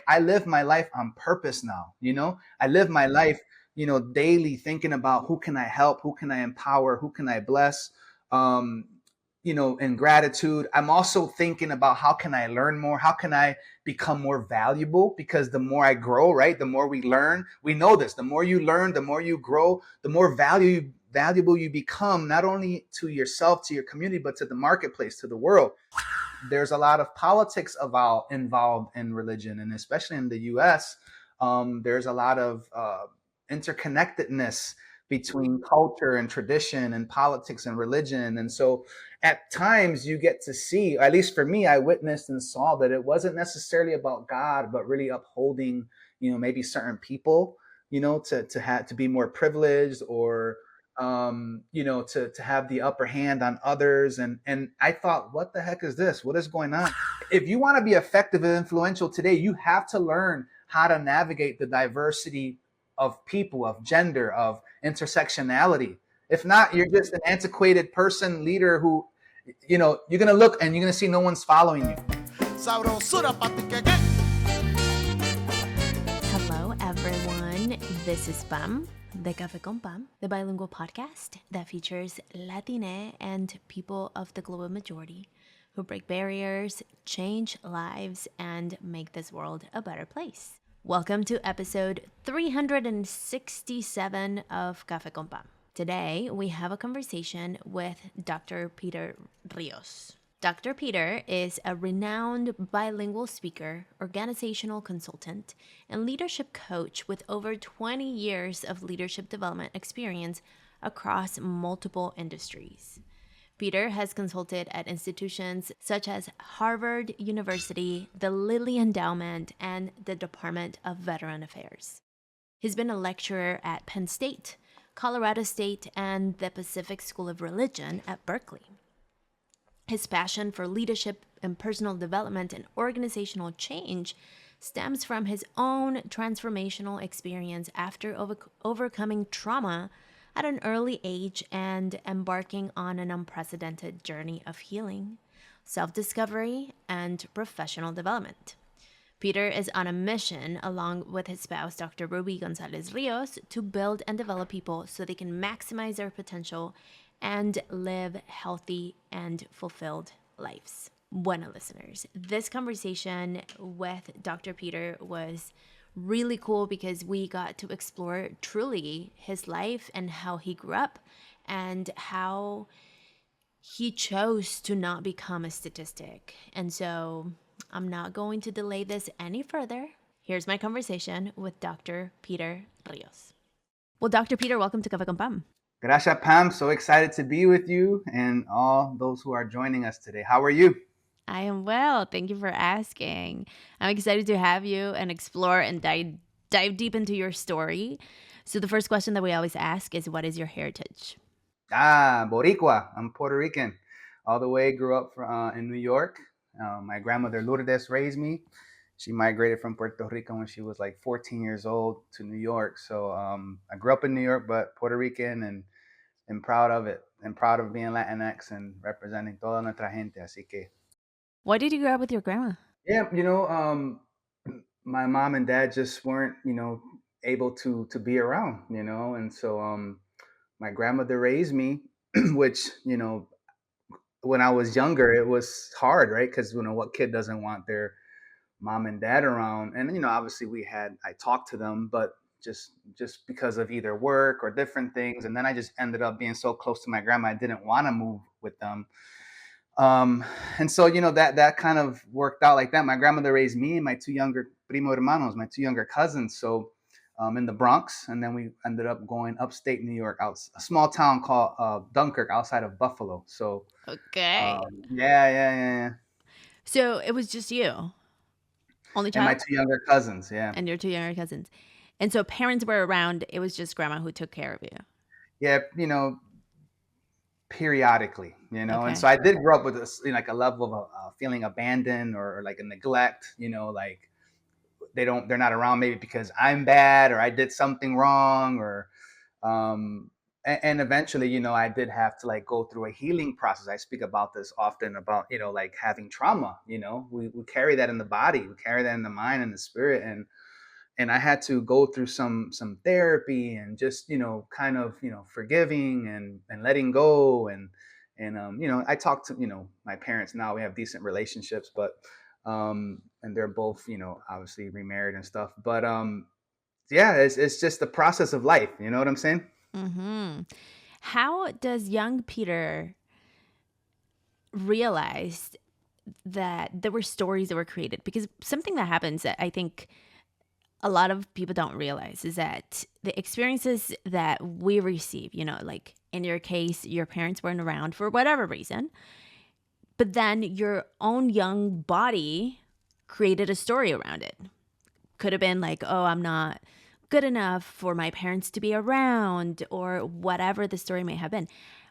I live my life on purpose now. I live my life, daily thinking about who can I help, who can I empower, who can I bless. Um, in gratitude, I'm also thinking about how can I learn more, how can I become more valuable, because the more I grow, right, the more we learn. We know this. The more you learn, the more you grow, the more valuable you become, not only to yourself, to your community, but to the marketplace, to the world. There's a lot of politics involved in religion, and especially in the US, there's a lot of interconnectedness between culture and tradition and politics and religion. And so at times you get to see, at least for me, I witnessed and saw that it wasn't necessarily about God, but really upholding, maybe certain people, to be more privileged, or to have the upper hand on others. And I thought, what the heck is this? What is going on? If you want to be effective and influential today, you have to learn how to navigate the diversity of people, of gender, of intersectionality. If not, you're just an antiquated person, leader who, you're going to look and you're going to see no one's following you. Hello, everyone. This is Pam, de Café con Pam, the bilingual podcast that features Latine and people of the global majority who break barriers, change lives, and make this world a better place. Welcome to episode 367 of Café con Pam. Today, we have a conversation with Dr. Peter Rios. Dr. Peter is a renowned bilingual speaker, organizational consultant, and leadership coach with over 20 years of leadership development experience across multiple industries. Peter has consulted at institutions such as Harvard University, the Lilly Endowment, and the Department of Veteran Affairs. He's been a lecturer at Penn State, Colorado State, and the Pacific School of Religion at Berkeley. His passion for leadership and personal development and organizational change stems from his own transformational experience after overcoming trauma at an early age and embarking on an unprecedented journey of healing, self-discovery, and professional development. Peter is on a mission, along with his spouse, Dr. Ruby Gonzalez Rios, to build and develop people so they can maximize their potential and live healthy and fulfilled lives. Bueno, listeners, this conversation with Dr. Peter was really cool because we got to explore truly his life and how he grew up and how he chose to not become a statistic. And so I'm not going to delay this any further. Here's my conversation with Dr. Peter Rios. Well, Dr. Peter, welcome to Café con Pam. Gracias, Pam. So excited to be with you and all those who are joining us today. How are you? I am well. Thank you for asking. I'm excited to have you and explore and dive deep into your story. So the first question that we always ask is, what is your heritage? Boricua. I'm Puerto Rican. All the way grew up in New York. My grandmother Lourdes raised me. She migrated from Puerto Rico when she was like 14 years old to New York. So I grew up in New York, but Puerto Rican, and proud of it, and proud of being Latinx and representing toda nuestra gente. Así que, Why did you grow up with your grandma? yeah, my mom and dad just weren't, able to be around, and so my grandmother raised me, which, when I was younger, it was hard, right? Because what kid doesn't want their mom and dad around? And obviously I talked to them, but just because of either work or different things, and then I just ended up being so close to my grandma, I didn't want to move with them. And so that kind of worked out like that. My grandmother raised me and my two younger primo hermanos, my two younger cousins. So in the Bronx, and then we ended up going upstate New York, out a small town called Dunkirk, outside of Buffalo. So Okay. yeah. So it was just you, only And my child, two younger cousins, yeah. and your two younger cousins. And so parents were around. It was just grandma who took care of you. Yeah, periodically, and Okay. so I did grow up with this, like a level of feeling abandoned, or like a neglect, like they're not around maybe because I'm bad or I did something wrong, or and eventually, I did have to like go through a healing process. I speak about this often about, like having trauma. We carry that in the body, we carry that in the mind and the spirit, and I had to go through some therapy and just, kind of, forgiving and letting go, and I talk to, my parents now. We have decent relationships, but and they're both, obviously remarried and stuff. But yeah, it's just the process of life. You know what I'm saying? Hmm. How does young Peter realize that there were stories that were created? Because something that happens that I think a lot of people don't realize is that the experiences that we receive, like in your case, your parents weren't around for whatever reason, but then your own young body created a story around it. Could have been like, oh, I'm not good enough for my parents to be around, or whatever the story may have been.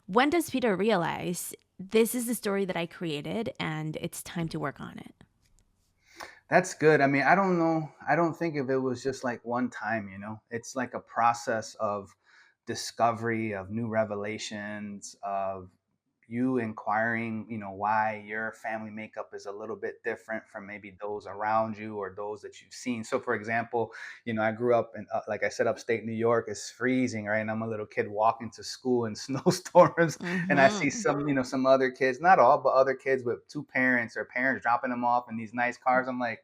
When does Peter realize this is the story that I created and it's time to work on it? That's good. I mean, I don't know. I don't think if it was just like one time, it's like a process of discovery, of new revelations, of you inquiring, why your family makeup is a little bit different from maybe those around you or those that you've seen. So, for example, I grew up in, like I said, upstate New York. It's freezing, right? And I'm a little kid walking to school in snowstorms, and I see Mm-hmm. some other kids, not all, but other kids with two parents or parents dropping them off in these nice cars. I'm like,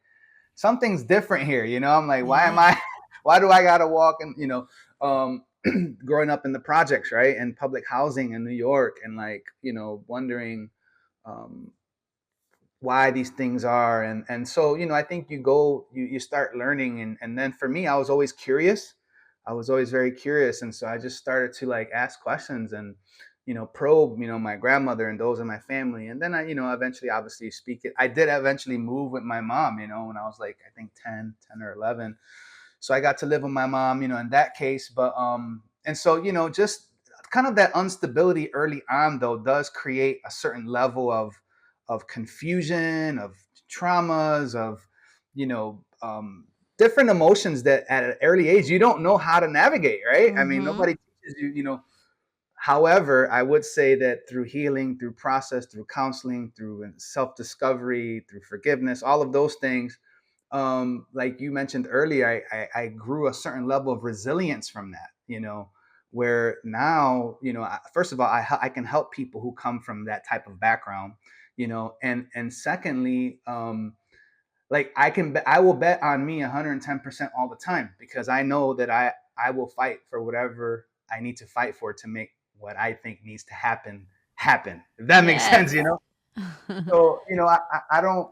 something's different here. I'm like, why am Yeah. I, why do I got to walk and, growing up in the projects, right? And public housing in New York, and like, wondering, um, why these things are. And so, I think you start learning. And then for me, I was always curious. I was always very curious. And so I just started to like ask questions and, probe, my grandmother and those in my family. And then I, eventually obviously speak it. I did eventually move with my mom, when I was like, I think 10 or 11. So I got to live with my mom, in that case. But and so, just kind of that instability early on though does create a certain level of confusion, of traumas, of, you know, different emotions that at an early age you don't know how to navigate, right? I mean, Mm-hmm. nobody teaches you, However, I would say that through healing, through process, through counseling, through self discovery, through forgiveness, all of those things, like you mentioned earlier, I grew a certain level of resilience from that, where now, first of all, I can help people who come from that type of background, and secondly, like I will bet on me 110% all the time, because I know that I will fight for whatever I need to fight for to make what I think needs to happen. If that makes sense, Yes. So, I don't,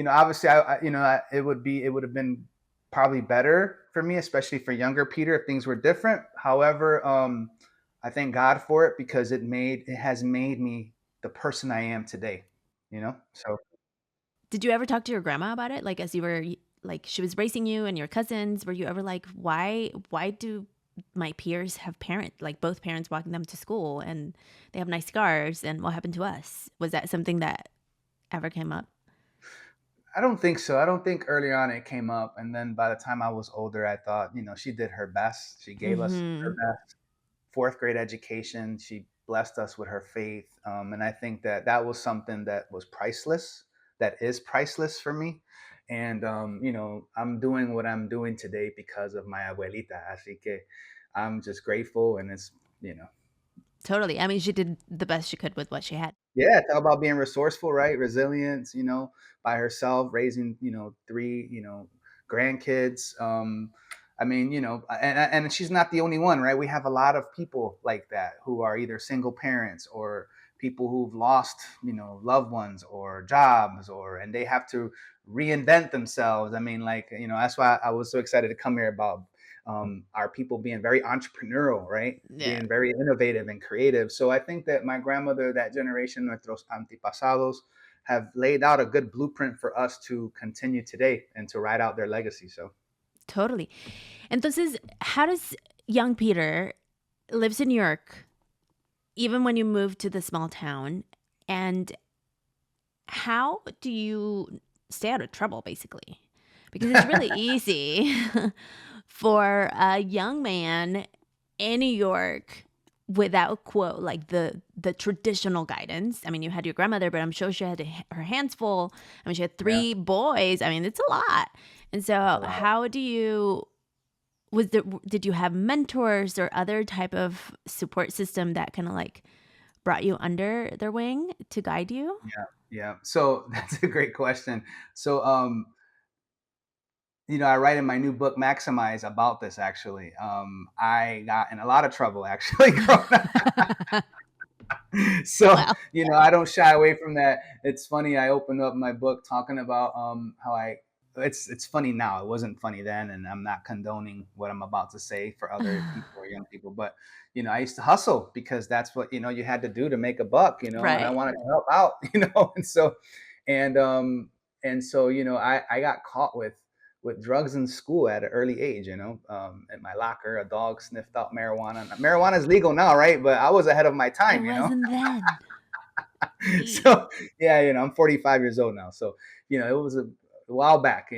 obviously, it would have been probably better for me, especially for younger Peter, if things were different. However, I thank God for it, because it has made me the person I am today. So Did you ever talk to your grandma about it? Like as you were like she was raising you and your cousins, were you ever like, why do my peers have like both parents walking them to school and they have nice cars, and what happened to us? Was that something that ever came up? I don't think so. I don't think early on it came up, and then by the time I was older, I thought, she did her best. She gave us her Mhm. best. Fourth grade education. She blessed us with her faith. And I think that that was something that was priceless, that is priceless for me. And, I'm doing what I'm doing today because of my abuelita. Así que I'm just grateful. And it's, Totally. I mean, she did the best she could with what she had. yeah, talk about being resourceful, right? Resilience, by herself, raising, three, grandkids. I mean, and she's not the only one, right? We have a lot of people like that who are either single parents or people who've lost, loved ones or jobs, and they have to reinvent themselves. I mean, like, that's why I was so excited to come here about our people being very entrepreneurial, right? Yeah. Being very innovative and creative. So I think that my grandmother, that generation, nuestros antepasados, have laid out a good blueprint for us to continue today and to ride out their legacy. So Totally. Entonces, how does young Peter lives in New York even when you move to the small town, and how do you stay out of trouble basically? Because it's really easy for a young man in New York without quote like the traditional guidance. I mean, you had your grandmother, but I'm sure she had her hands full. I mean, she had Yeah, 3 boys. I mean, it's a lot. And it's so a lot. how do you was there did you have mentors or other type of support system that kind of like brought you under their wing to guide you? Yeah, yeah. So that's a great question. So, I write in my new book, Maximize, about this actually. I got in a lot of trouble actually growing up. So, Well, I don't shy away from that. It's funny. I opened up my book talking about how it's funny now. It wasn't funny then, and I'm not condoning what I'm about to say for other people or young people. But I used to hustle because that's what you had to do to make a buck. And I right. wanted to help out. And um and so I got caught with drugs in school at an early age. At my locker, a dog sniffed out marijuana. Marijuana is legal now, right? But I was ahead of my It time. wasn't then. Jeez. So yeah, I'm 45 years old now. So it was a while back.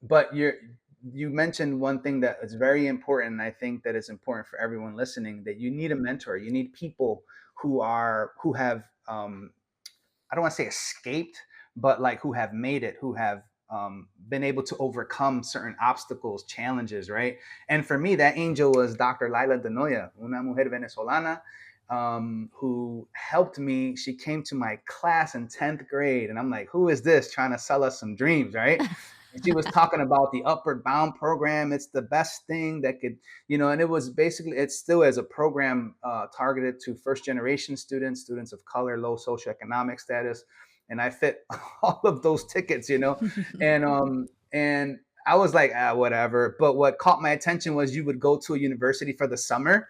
But you mentioned one thing that is very important, and I think that it's important for everyone listening, that you need a mentor. You need people who have I don't want to say escaped, but like who have made it, who have been able to overcome certain obstacles, challenges, right? And for me, that angel was Dr. Laila Denoya, una mujer venezolana, who helped me. She came to my class in 10th grade, and I'm like, who is this trying to sell us some dreams, right? And she was talking about the Upward Bound program. It's the best thing that could, and it was basically, it still is a program targeted to first generation students, students of color, low socioeconomic status. And I fit all of those tickets, and I was like, whatever. But what caught my attention was you would go to a university for the summer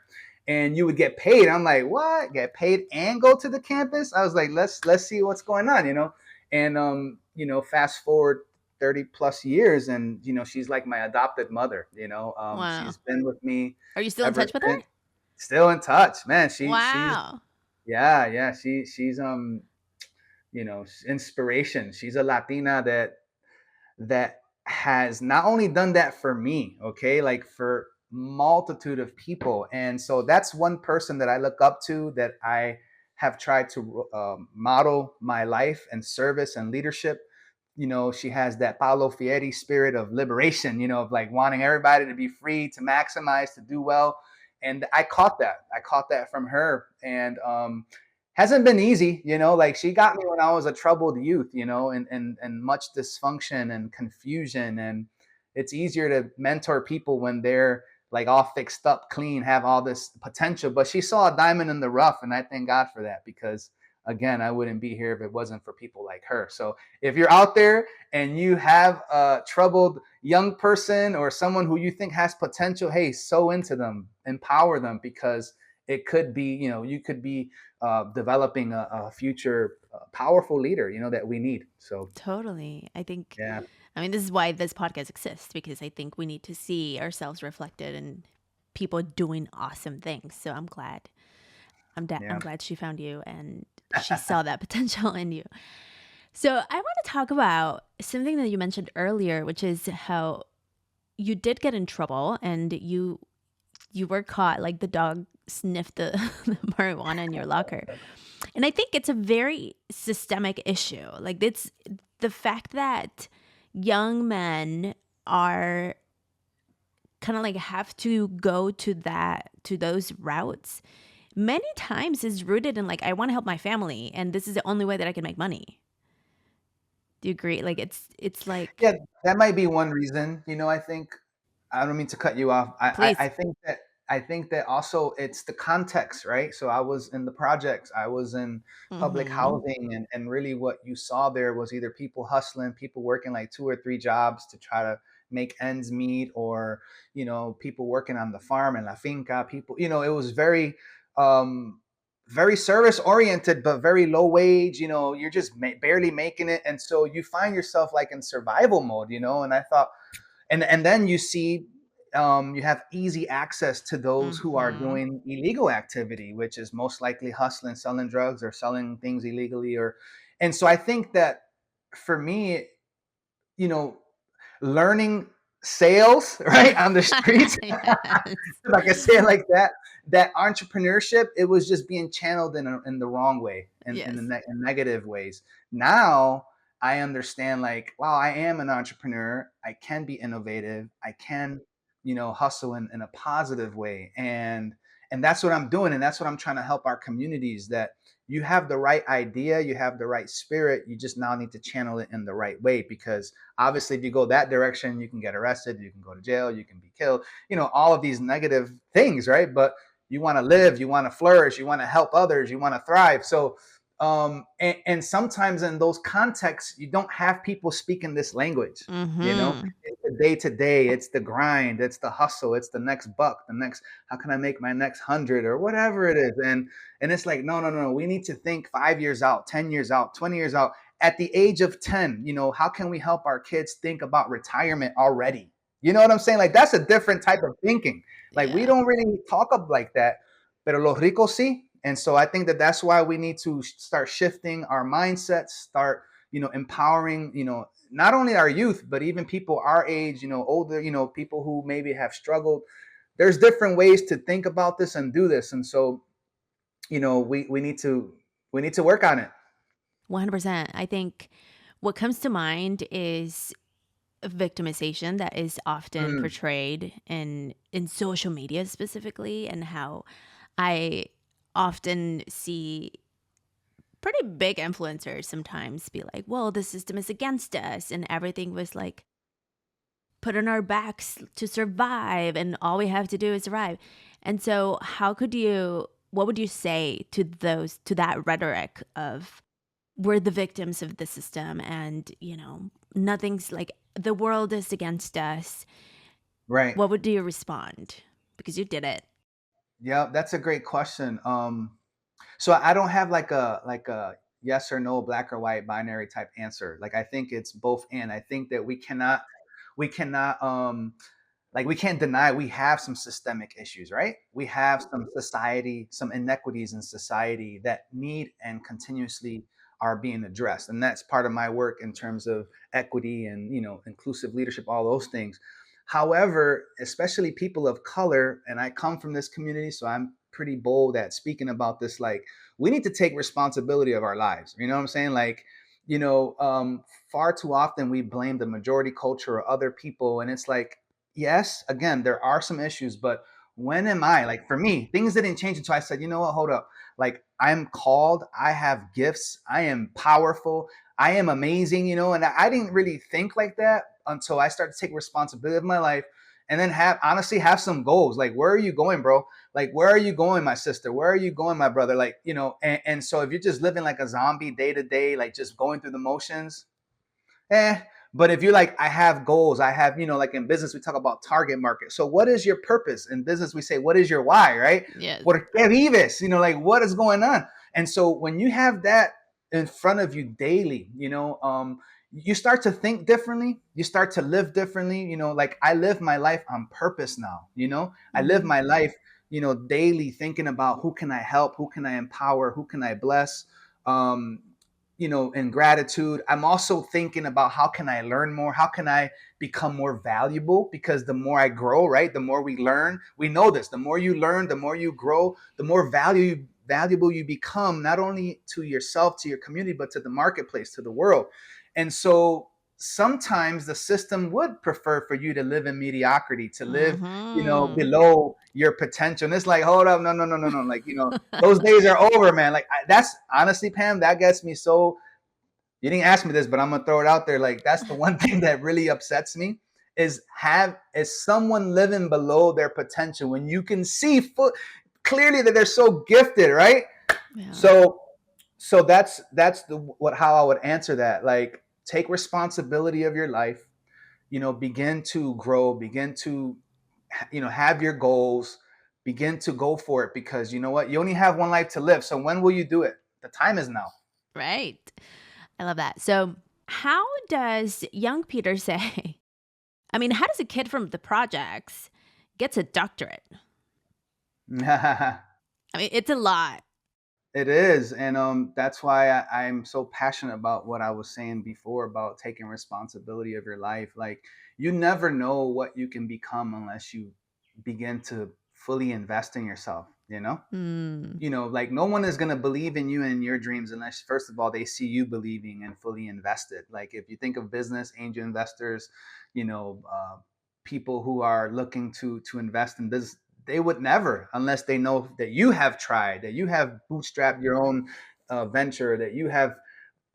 and you would get paid. I'm like, what? Get paid and go to the campus? I was like, let's see what's going on. And fast forward 30 plus years, and she's like my adopted mother. Wow. She's been with me Are you still in ever touch with her? since. Still in touch, man. She's Wow. yeah, she's inspiration. She's a Latina that has not only done that for me, okay, like for multitude of people. And so that's one person that I look up to, that I have tried to model my life and service and leadership. She has that Paulo Fieri spirit of liberation, of like wanting everybody to be free, to maximize, to do well. And I caught that from her. And hasn't been easy, like she got me when I was a troubled youth, and much dysfunction and confusion. And it's easier to mentor people when they're like all fixed up, clean, have all this potential. But she saw a diamond in the rough, and I thank God for that, because again, I wouldn't be here if it wasn't for people like her. So if you're out there and you have a troubled young person or someone who you think has potential, hey, sow into them, empower them, because it could be, you could be developing a future powerful leader, that we need. So Totally. yeah, I mean, this is why this podcast exists because I think we need to see ourselves reflected in people doing awesome things. So I'm yeah, glad she found you and she saw that potential in you. So I want to talk about something that you mentioned earlier, which is how you did get in trouble and you were caught like the dog sniffed the, the marijuana in your locker. And I think it's a very systemic issue. Like it's the fact that young men are kind of like have to go to those routes many times is rooted in like I want to help my family and this is the only way that I can make money. Do you agree? Like it's yeah. like That might be one reason. I think, I don't mean to cut you off. I please. think that also it's the context, right? So I was in the projects, I was in public Mhm. housing, and really what you saw there was either people hustling, people working like two or three jobs to try to make ends meet, or people working on the farm and la finca. People, it was um, very service oriented, but very low wage. You're just barely making it, and so you find yourself like in survival mode. And I thought, and then you see, you have easy access to those who are Mhm. doing illegal activity, which is most likely hustling, selling drugs, or selling things illegally. And so I think that for me, you know learning sales, right, on the streets, Yes. if I can say it like that, that entrepreneurship, it was just being channeled in the wrong way, Yes. in negative ways. Now I understand, like, wow, I am an entrepreneur. I can be innovative. I can, hustle in a positive way. And that's what I'm doing. And that's what I'm trying to help our communities, that you have the right idea, you have the right spirit. You just now need to channel it in the right way, because obviously if you go that direction, you can get arrested, you can go to jail, you can be killed, all of these negative things, right? But you want to live, you want to flourish, you want to help others, you want to thrive. So and sometimes in those contexts, you don't have people speaking this language. Mhm. It's the day to day, it's the grind, it's the hustle, it's the next buck, the next, how can I make my next 100 or whatever it is. And it's like, no, no, no, we need to think 5 years out, 10 years out, 20 years out. At the age of 10, how can we help our kids think about retirement already? You know what I'm saying? Like, that's a different type of thinking. Like, we Yeah. don't really talk up like that, pero los ricos sí. And so I think that that's why we need to start shifting our mindsets, start, empowering, not only our youth, but even people our age, older, people who maybe have struggled. There's different ways to think about this and do this. And so, we need to work on it. 100%. I think what comes to mind is victimization that is often Mm, portrayed in social media specifically, and how I often see pretty big influencers sometimes be like, well, the system is against us and everything was like put on our backs to survive and all we have to do is survive. And so what would you say to that rhetoric of we're the victims of the system and, nothing's like the world is against us. right. What would you respond? Because you did it. Yeah, that's a great question. So I don't have like a yes or no, black or white binary type answer. Like, I think it's both and. I think that we cannot like, we can't deny we have some systemic issues, right? We have some inequities in society that need and continuously are being addressed. And that's part of my work in terms of equity and, inclusive leadership, all those things. However, especially people of color, and I come from this community, so I'm pretty bold at speaking about this. Like, we need to take responsibility of our lives. You know what I'm saying? Like, you know, um, far too often we blame the majority culture or other people, and it's like, yes, again, there are some issues, but when am I, like, for me, things didn't change until I said, you know what, hold up. Like, I'm called, I have gifts, I am powerful, I am amazing, and I didn't really think like that until I started to take responsibility of my life, and then have some goals. Like, where are you going, bro? Like, where are you going, my sister? Where are you going, my brother? Like, and so if you're just living like a zombie day to day, like just going through the motions, eh. But if you're like, I have goals, I have, like in business, we talk about target market. So what is your purpose? In business, we say, what is your why, right? Yes. Por qué vives? Like, what is going on? And so when you have that in front of you daily, you start to think differently. You start to live differently. Like, I live my life on purpose now. I live Mhm. my life, daily thinking about who can I help, who can I empower, who can I bless. Um, in gratitude. I'm also thinking about how can I learn more? How can I become more valuable? Because the more I grow, right, the more we learn. We know this. The more you learn, the more you grow, the more valuable you become, not only to yourself, to your community, but to the marketplace, to the world. And so sometimes the system would prefer for you to live in mediocrity, to live, Mhm. below your potential. And it's like, hold up, no, no, no, no, no. Like, those days are over, man. Like, that's honestly, Pam, that gets me so. You didn't ask me this, but I'm gonna throw it out there. Like, that's the one thing that really upsets me is someone living below their potential when you can see clearly that they're so gifted, right? Yeah. So that's how I would answer that. Like, take responsibility of your life. Begin to grow. Begin to have your goals. Begin to go for it, because you know what, you only have one life to live. So when will you do it? The time is now. Right. I love that. So, how does young Peter say? I mean, how does a kid from the projects gets a doctorate? I mean, it's a lot. It is, and that's why I'm so passionate about what I was saying before about taking responsibility of your life. Like, you never know what you can become unless you begin to fully invest in yourself. Mm. Like, no one is going to believe in you and your dreams unless, first of all, they see you believing and fully invested. Like, if you think of business angel investors, you know, uh, people who are looking to invest in business, they would never, unless they know that you have tried, that you have bootstrapped your own venture, that you have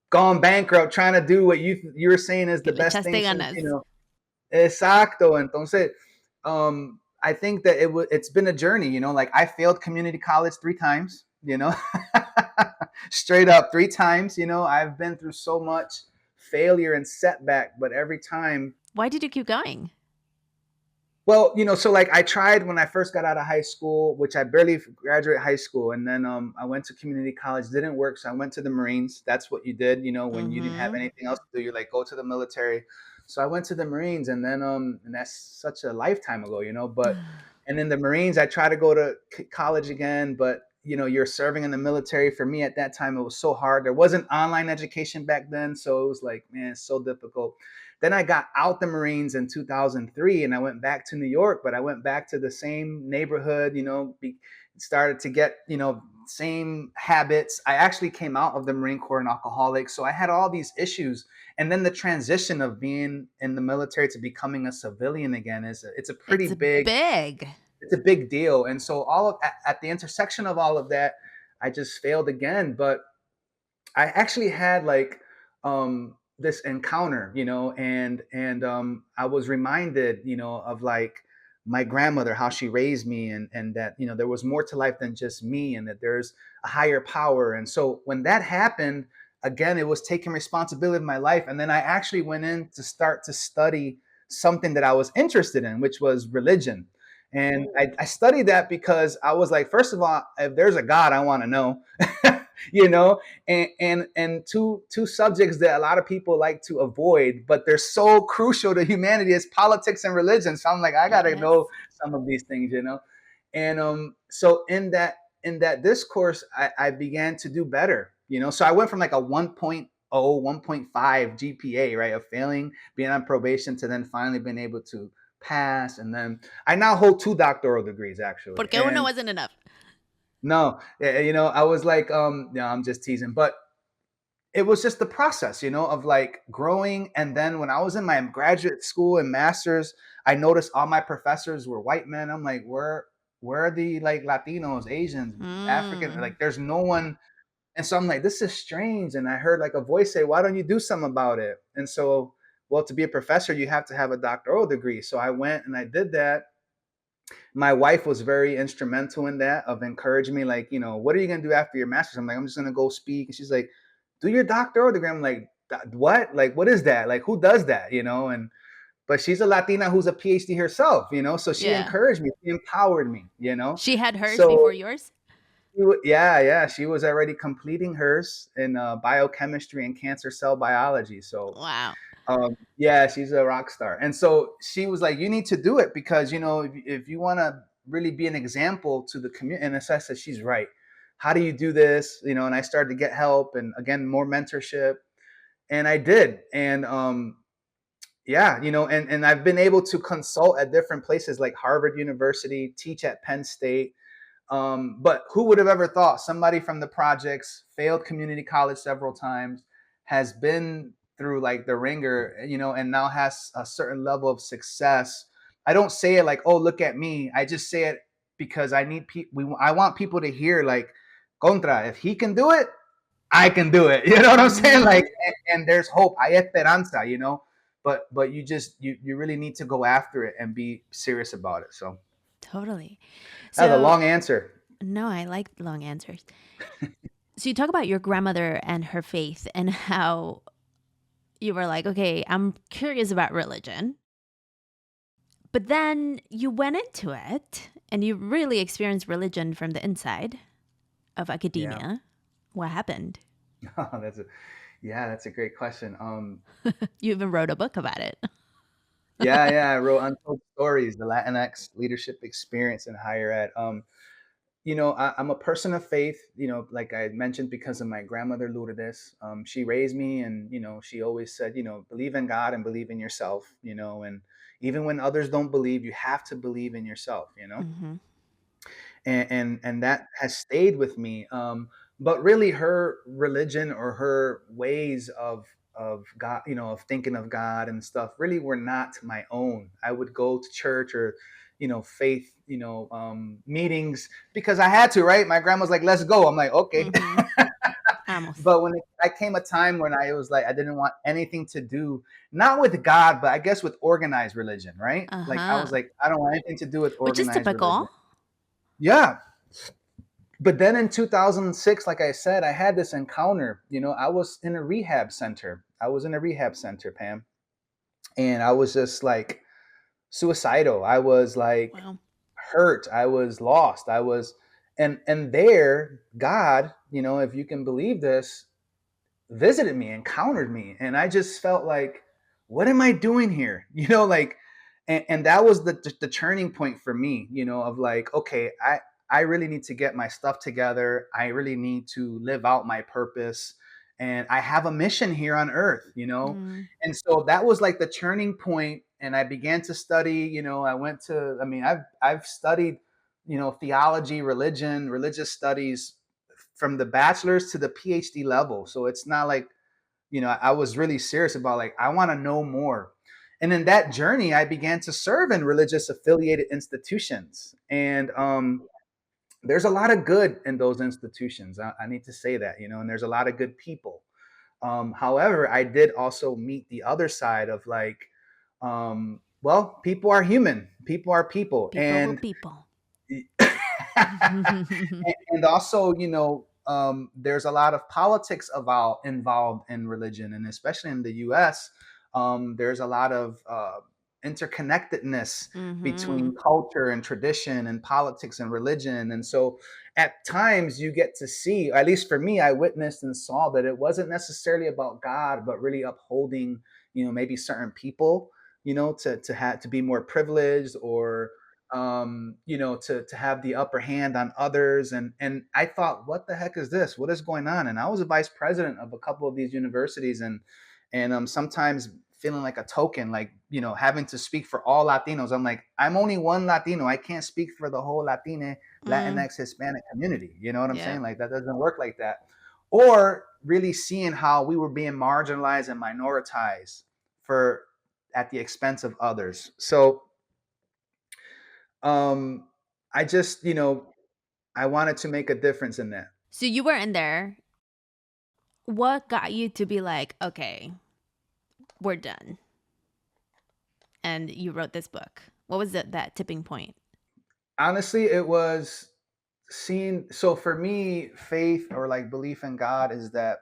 gone bankrupt trying to do what you're saying is Que the le best thing echaste since, ganas. Exacto. Entonces, I think that it's been a journey. Like, I failed community college 3 times. Straight up 3 times. I've been through so much failure and setback, but every time. Why did you keep going? Well, so like I tried when I first got out of high school, which I barely graduated high school, and then I went to community college, didn't work, so I went to the Marines. That's what you did, when you didn't have Mm-hmm. anything else to do. You're like, go to the military. So I went to the Marines, and then and that's such a lifetime ago, but and in the Marines, I tried to go to college again, but you're serving in the military. For me at that time, it was so hard. There wasn't online education back then, so it was like, man, it's so difficult. Then I got out the Marines in 2003 and I went back to New York, but I went back to the same neighborhood, started to get, same habits. I actually came out of the Marine Corps an alcoholic. So I had all these issues. And then the transition of being in the military to becoming a civilian again it's a pretty It's big, big. it's a big deal. And so at the intersection of all of that, I just failed again. But I actually had like this encounter, and I was reminded, of like my grandmother, how she raised me, and that there was more to life than just me, and that there's a higher power. And so when that happened, again, it was taking responsibility of my life, and then I actually went in to start to study something that I was interested in, which was religion. And I studied that because I was like, first of all, if there's a God, I want to know. you know and two subjects that a lot of people like to avoid, but they're so crucial to humanity, is politics and religion. So I'm like, I gotta know Yes. some of these things. And so in that discourse, I began to do better. So I went from like a 1.0 1.5 GPA, right, of failing, being on probation, to then finally being able to pass. And then I now hold 2 doctoral degrees, actually. Porque uno And wasn't enough. no, I was like, no, I'm just teasing, but it was just the process, of like growing. And then when I was in my graduate school and masters, I noticed all my professors were white men. I'm like, where are the like Latinos, Asians, African? Mm. Like, there's no one. And so I'm like, this is strange. And I heard like a voice say, why don't you do something about it? And so, well, to be a professor, you have to have a doctoral degree. So I went and I did that. My wife was very instrumental in that, of encouraging me, like, what are you gonna do after your master's? I'm like, I'm just gonna go speak. And she's like, do your doctoral degree. I'm like, what? Like, what is that? Like, who does that? And but she's a Latina who's a PhD herself, so she Yeah. encouraged me, she empowered me. She had hers before So yours? yeah, she was already completing hers in biochemistry and cancer cell biology. So Wow. yeah, she's a rock star. And so she was like, you need to do it because, if you want to really be an example to the community. And I said, she's right. How do you do this? And I started to get help, and again, more mentorship. And I did. And yeah, and I've been able to consult at different places like Harvard University, teach at Penn State. But who would have ever thought somebody from the projects, failed community college several times, has been through like the ringer, and now has a certain level of success. I don't say it like, oh, look at me. I just say it because I need people. I want people to hear like, contra. If he can do it, I can do it. You know what I'm saying? Like, Mm-hmm. and there's hope. Hay esperanza. But you really need to go after it and be serious about it. So Totally. that was a So, long answer. no, I like long answers. So, you talk about your grandmother and her faith and how you were like, okay, I'm curious about religion. But then you went into it and you really experienced religion from the inside of Yeah. academia. What happened? That's a great question. You even wrote a book about it. Yeah, I wrote Untold Stories, the Latinx leadership experience in higher ed. I'm a person of faith, like I mentioned, because of my grandmother Lourdes. She raised me, and she always said, believe in God and believe in yourself. And even when others don't believe, you have to believe in yourself. Mm-hmm. And that has stayed with me. But really, her religion or her ways of God, of thinking of God and stuff, really were not my own. I would go to church or faith meetings because I had to. Right, my grandma's like, let's go. I'm like, okay. Mm-hmm. Amos. But I came a time when I was like, I didn't want anything to do, not with God, but I guess with organized religion. Right, like I Uh-huh. was like, I don't want anything to do with Which is organized religion. typical. Yeah. But then in 2006, like I said, I had this encounter. I was in a rehab center. I was in a rehab center, Pam, and I was just like suicidal. I was like Wow. hurt. I was lost. And there, God, if you can believe this, visited me, encountered me, and I just felt like, what am I doing here? Like, and that was the turning point for me, of like, okay, I really need to get my stuff together. I really need to live out my purpose, and I have a mission here on earth. Mm. And so that was like the turning point, and I began to study. I went to, I mean, I've studied, theology, religion, religious studies from the bachelor's to the PhD level. So it's not like, I was really serious about like, I want to know more. And in that journey, I began to serve in religious affiliated institutions. And there's a lot of good in those institutions. I need to say that, and there's a lot of good people. However, I did also meet the other side of like, well, people are human, people are people. People will And people. and also, there's a lot of politics involved in religion, and especially in the U.S. There's a lot of interconnectedness Mm-hmm. between culture and tradition and politics and religion. And so at times you get to see, at least for me, I witnessed and saw that it wasn't necessarily about God, but really upholding, maybe certain people, to have to be more privileged, or to have the upper hand on others. And I thought, what the heck is this? What is going on? And I was a vice president of a couple of these universities, and sometimes feeling like a token, like, having to speak for all Latinos. I'm like, I'm only one Latino. I can't speak for the whole Latina, Mm. Latinx, Hispanic community. You know what I'm saying? Yep. Like, that doesn't work like that. Or really seeing how we were being marginalized and minoritized for at the expense of others. So um I just, I wanted to make a difference in that. So you were in there. What got you to be like, okay, we're done? And you wrote this book. What was that tipping point? Honestly, it was seeing, so for me, faith or like belief in God is that,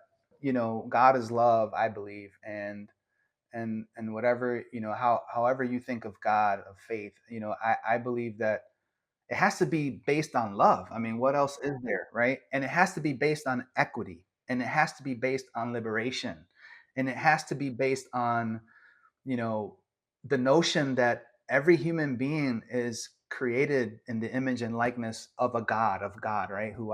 God is love, I believe. And whatever, however you think of God, of faith, I believe that it has to be based on love. I mean, what else is there, right? And it has to be based on equity, and it has to be based on liberation, and it has to be based on, you know, the notion that every human being is created in the image and likeness of God, right? Who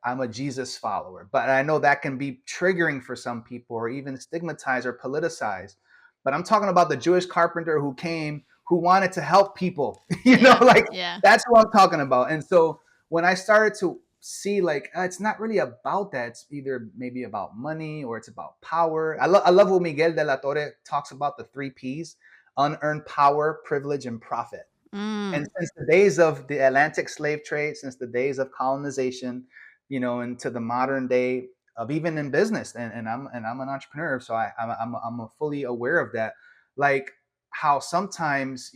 I'm a Jesus follower, but I know that can be triggering for some people, or even stigmatized or politicized. But I'm talking about the Jewish carpenter who came, who wanted to help people, Yeah. like, Yeah. that's what I'm talking about. And so when I started to see like, it's not really about that. It's either maybe about money or it's about power. I love what Miguel de la Torre talks about, the three P's: unearned power, privilege, and profit. And Mm. since the days of the Atlantic slave trade, since the days of colonization, into the modern day of even in business, and I'm an entrepreneur, so I'm fully aware of that. Like, how sometimes,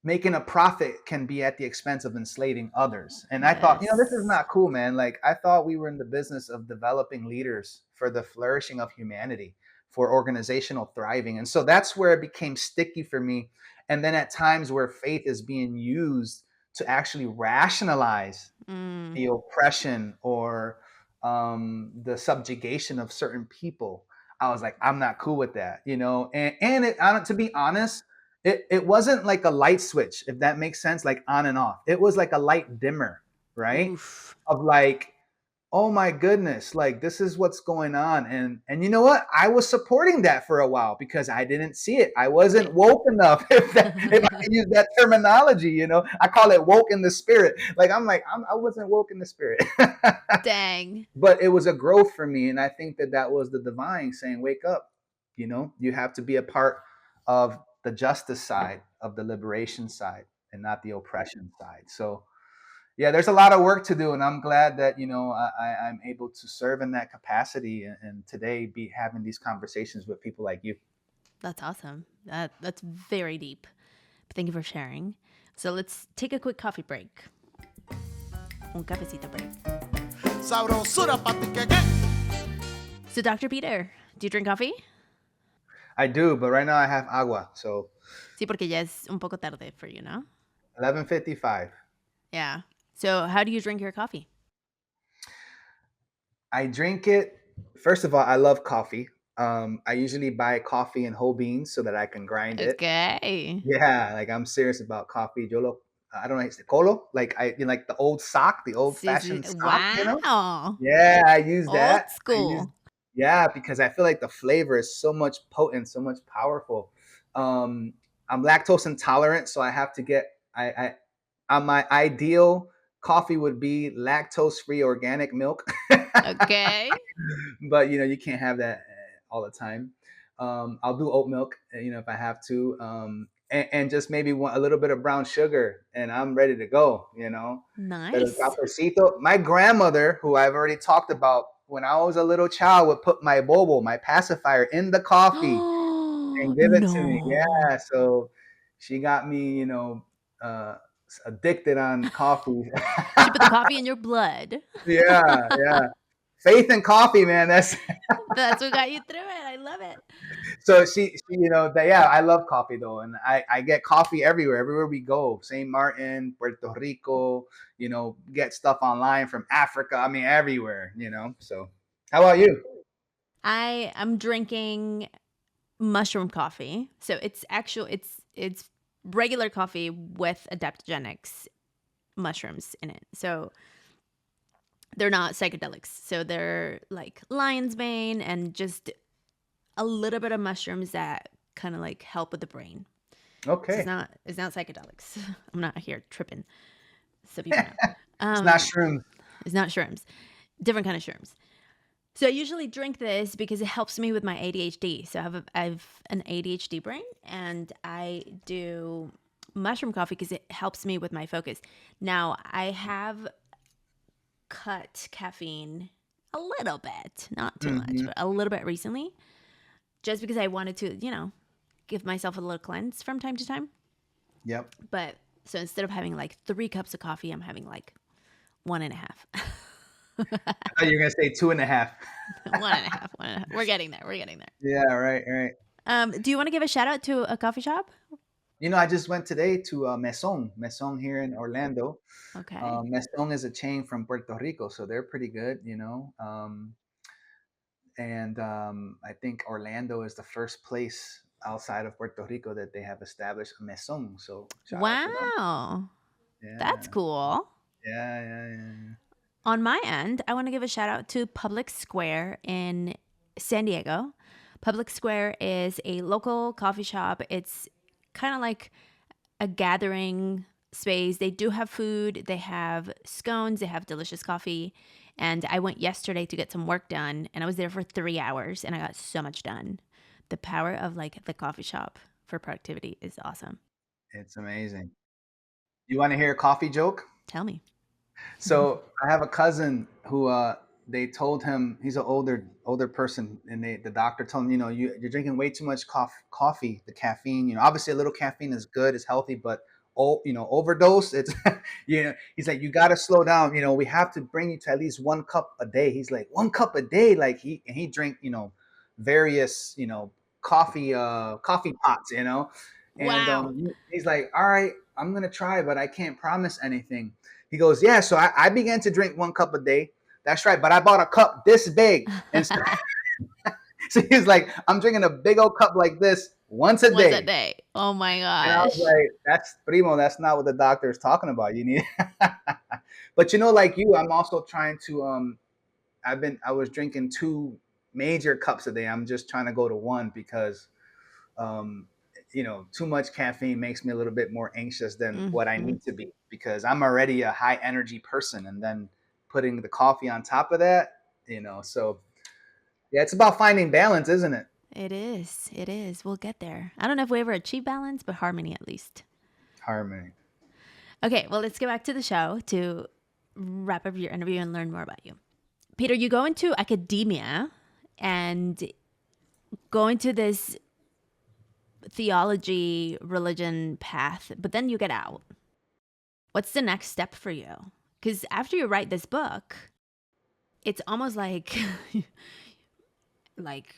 making a profit can be at the expense of enslaving others. And I thought, this is Yes. not cool, man. Like, I thought we were in the business of developing leaders for the flourishing of humanity, for organizational thriving. And so that's where it became sticky for me. And then at times where faith is being used to actually rationalize Mm. the oppression or the subjugation of certain people, I was like, I'm not cool with that. And to be honest, It wasn't like a light switch, if that makes sense, like on and off. It was like a light dimmer, right? Oof. Of like, oh my goodness, like this is what's going on. And you know what? I was supporting that for a while because I didn't see it. I wasn't woke enough, if I can use that terminology, I call it woke in the spirit. Like I wasn't woke in the spirit. Dang. But it was a growth for me, and I think that was the divine saying, wake up. You have to be a part of the justice side, of the liberation side, and not the oppression side. So yeah, there's a lot of work to do, and I'm glad that I'm able to serve in that capacity, and today be having these conversations with people like you. That's awesome. That's very deep. Thank you for sharing. So let's take a quick coffee break. Un cafecito break. Sabrosura que. So, Dr. Peter, do you drink coffee? I do, but right now I have agua, so Sí, porque ya es un poco tarde for you, no? 11:55. Yeah. So, how do you drink your coffee? I drink it. First of all, I love coffee. I usually buy coffee in whole beans so that I can grind it. Okay. Yeah, like I'm serious about coffee. I don't know, it's the colo, like like the old sock, the old Sí, sí. fashioned sock. Wow. Yeah, I use Old that. I use school. Yeah, because I feel like the flavor is so much potent, so much powerful. Um, I'm lactose intolerant, so I have to get I on my ideal coffee would be lactose free organic milk. Okay. But you can't have that all the time. I'll do oat milk, if I have to, and just maybe a little bit of brown sugar, and I'm ready to go. But el Nice. cafecito. My grandmother, who I've already talked about, when I was a little child, would put my bobo, my pacifier, in the coffee Oh, and give it to me. no. Yeah, so she got me, uh, addicted on coffee. She put the coffee in your blood. Yeah, yeah. Faith in coffee, man. That's That's what got you through it. I love it. So yeah, I love coffee though, and I get coffee everywhere we go. St. Martin, Puerto Rico, get stuff online from Africa. I mean, everywhere. So, how about you? I am drinking mushroom coffee. So it's regular coffee with adaptogenics mushrooms in it. So they're not psychedelics. So they're like lion's mane and just a little bit of mushrooms that kind of like help with the brain. So Okay, it's not psychedelics. I'm not here tripping. So people know. it's not shrooms. It's not shrooms. Different kind of shrooms. So I usually drink this because it helps me with my ADHD. So I have an ADHD brain, and I do mushroom coffee because it helps me with my focus. Now I have cut caffeine a little bit, not too much, Hmm. but a little bit recently, just because I wanted to, give myself a little cleanse from time to time. Yep. But so instead of having like 3 cups of coffee, I'm having like 1.5. I thought you were gonna say 2.5. 1.5, 1.5. We're getting there. We're getting there. Yeah, right, right. Do you want to give a shout out to a coffee shop? I just went today to Maison here in Orlando. Okay. Maison is a chain from Puerto Rico, so they're pretty good. And I think Orlando is the first place outside of Puerto Rico that they have established a maison. So shout out to them. Wow. That's Yeah, cool. yeah, yeah, yeah. On my end, I want to give a shout out to Public Square in San Diego. Public Square is a local coffee shop. It's kind of like a gathering space. They do have food, they have scones, they have delicious coffee. And I went yesterday to get some work done, and I was there for 3 hours, and I got so much done. The power of like the coffee shop for productivity is awesome. It's amazing. You want to hear a coffee joke? Tell me. So I have a cousin who they told him, he's an older person, and the doctor told him, you're drinking way too much coffee, the caffeine. Obviously a little caffeine is good, it's healthy, but overdose, it's he's like, you got to slow down. We have to bring you to at least 1 cup a day. He's like, 1 cup a day, like he drink various coffee pots, and Wow. he's like, all right, I'm gonna try, but I can't promise anything. He goes, yeah. So I began to drink 1 cup a day. That's right. But I bought a cup this big. And so, so he's like, I'm drinking a big old cup like this once a Once a day. day. Oh my And I was gosh. like, that's primo, that's not what the doctor is talking about. You need but like you, I'm also trying to I was drinking two major cups a day. I'm just trying to go to one because um too much caffeine makes me a little bit more anxious than what I Mhm. need to be because I'm already a high energy person and then putting the coffee on top of that, so yeah, it's about finding balance, isn't it? It is. It is. We'll get there. I don't know if we ever achieve balance, but harmony at least. Harmony. Okay, well, let's get back to the show to wrap up your interview and learn more about you. Peter, you go into academia and go into this theology, religion path, but then you get out. What's the next step for you? Because after you write this book, it's almost like like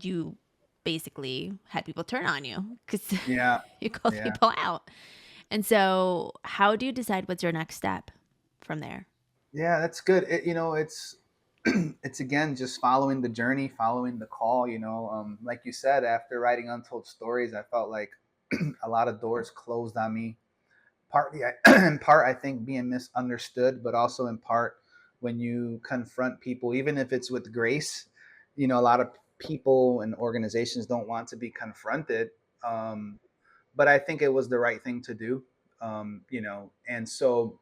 you basically had people turn on you because Yeah. you called Yeah. people out. And so, how do you decide what's your next step from there? Yeah, that's good. It's it's again just following the journey, following the call. Like you said, after writing Untold Stories, I felt like a lot of doors closed on me. Partly, in part, I think being misunderstood, but also in part when you confront people, even if it's with grace. A lot of people and organizations don't want to be confronted, but I think it was the right thing to do. And so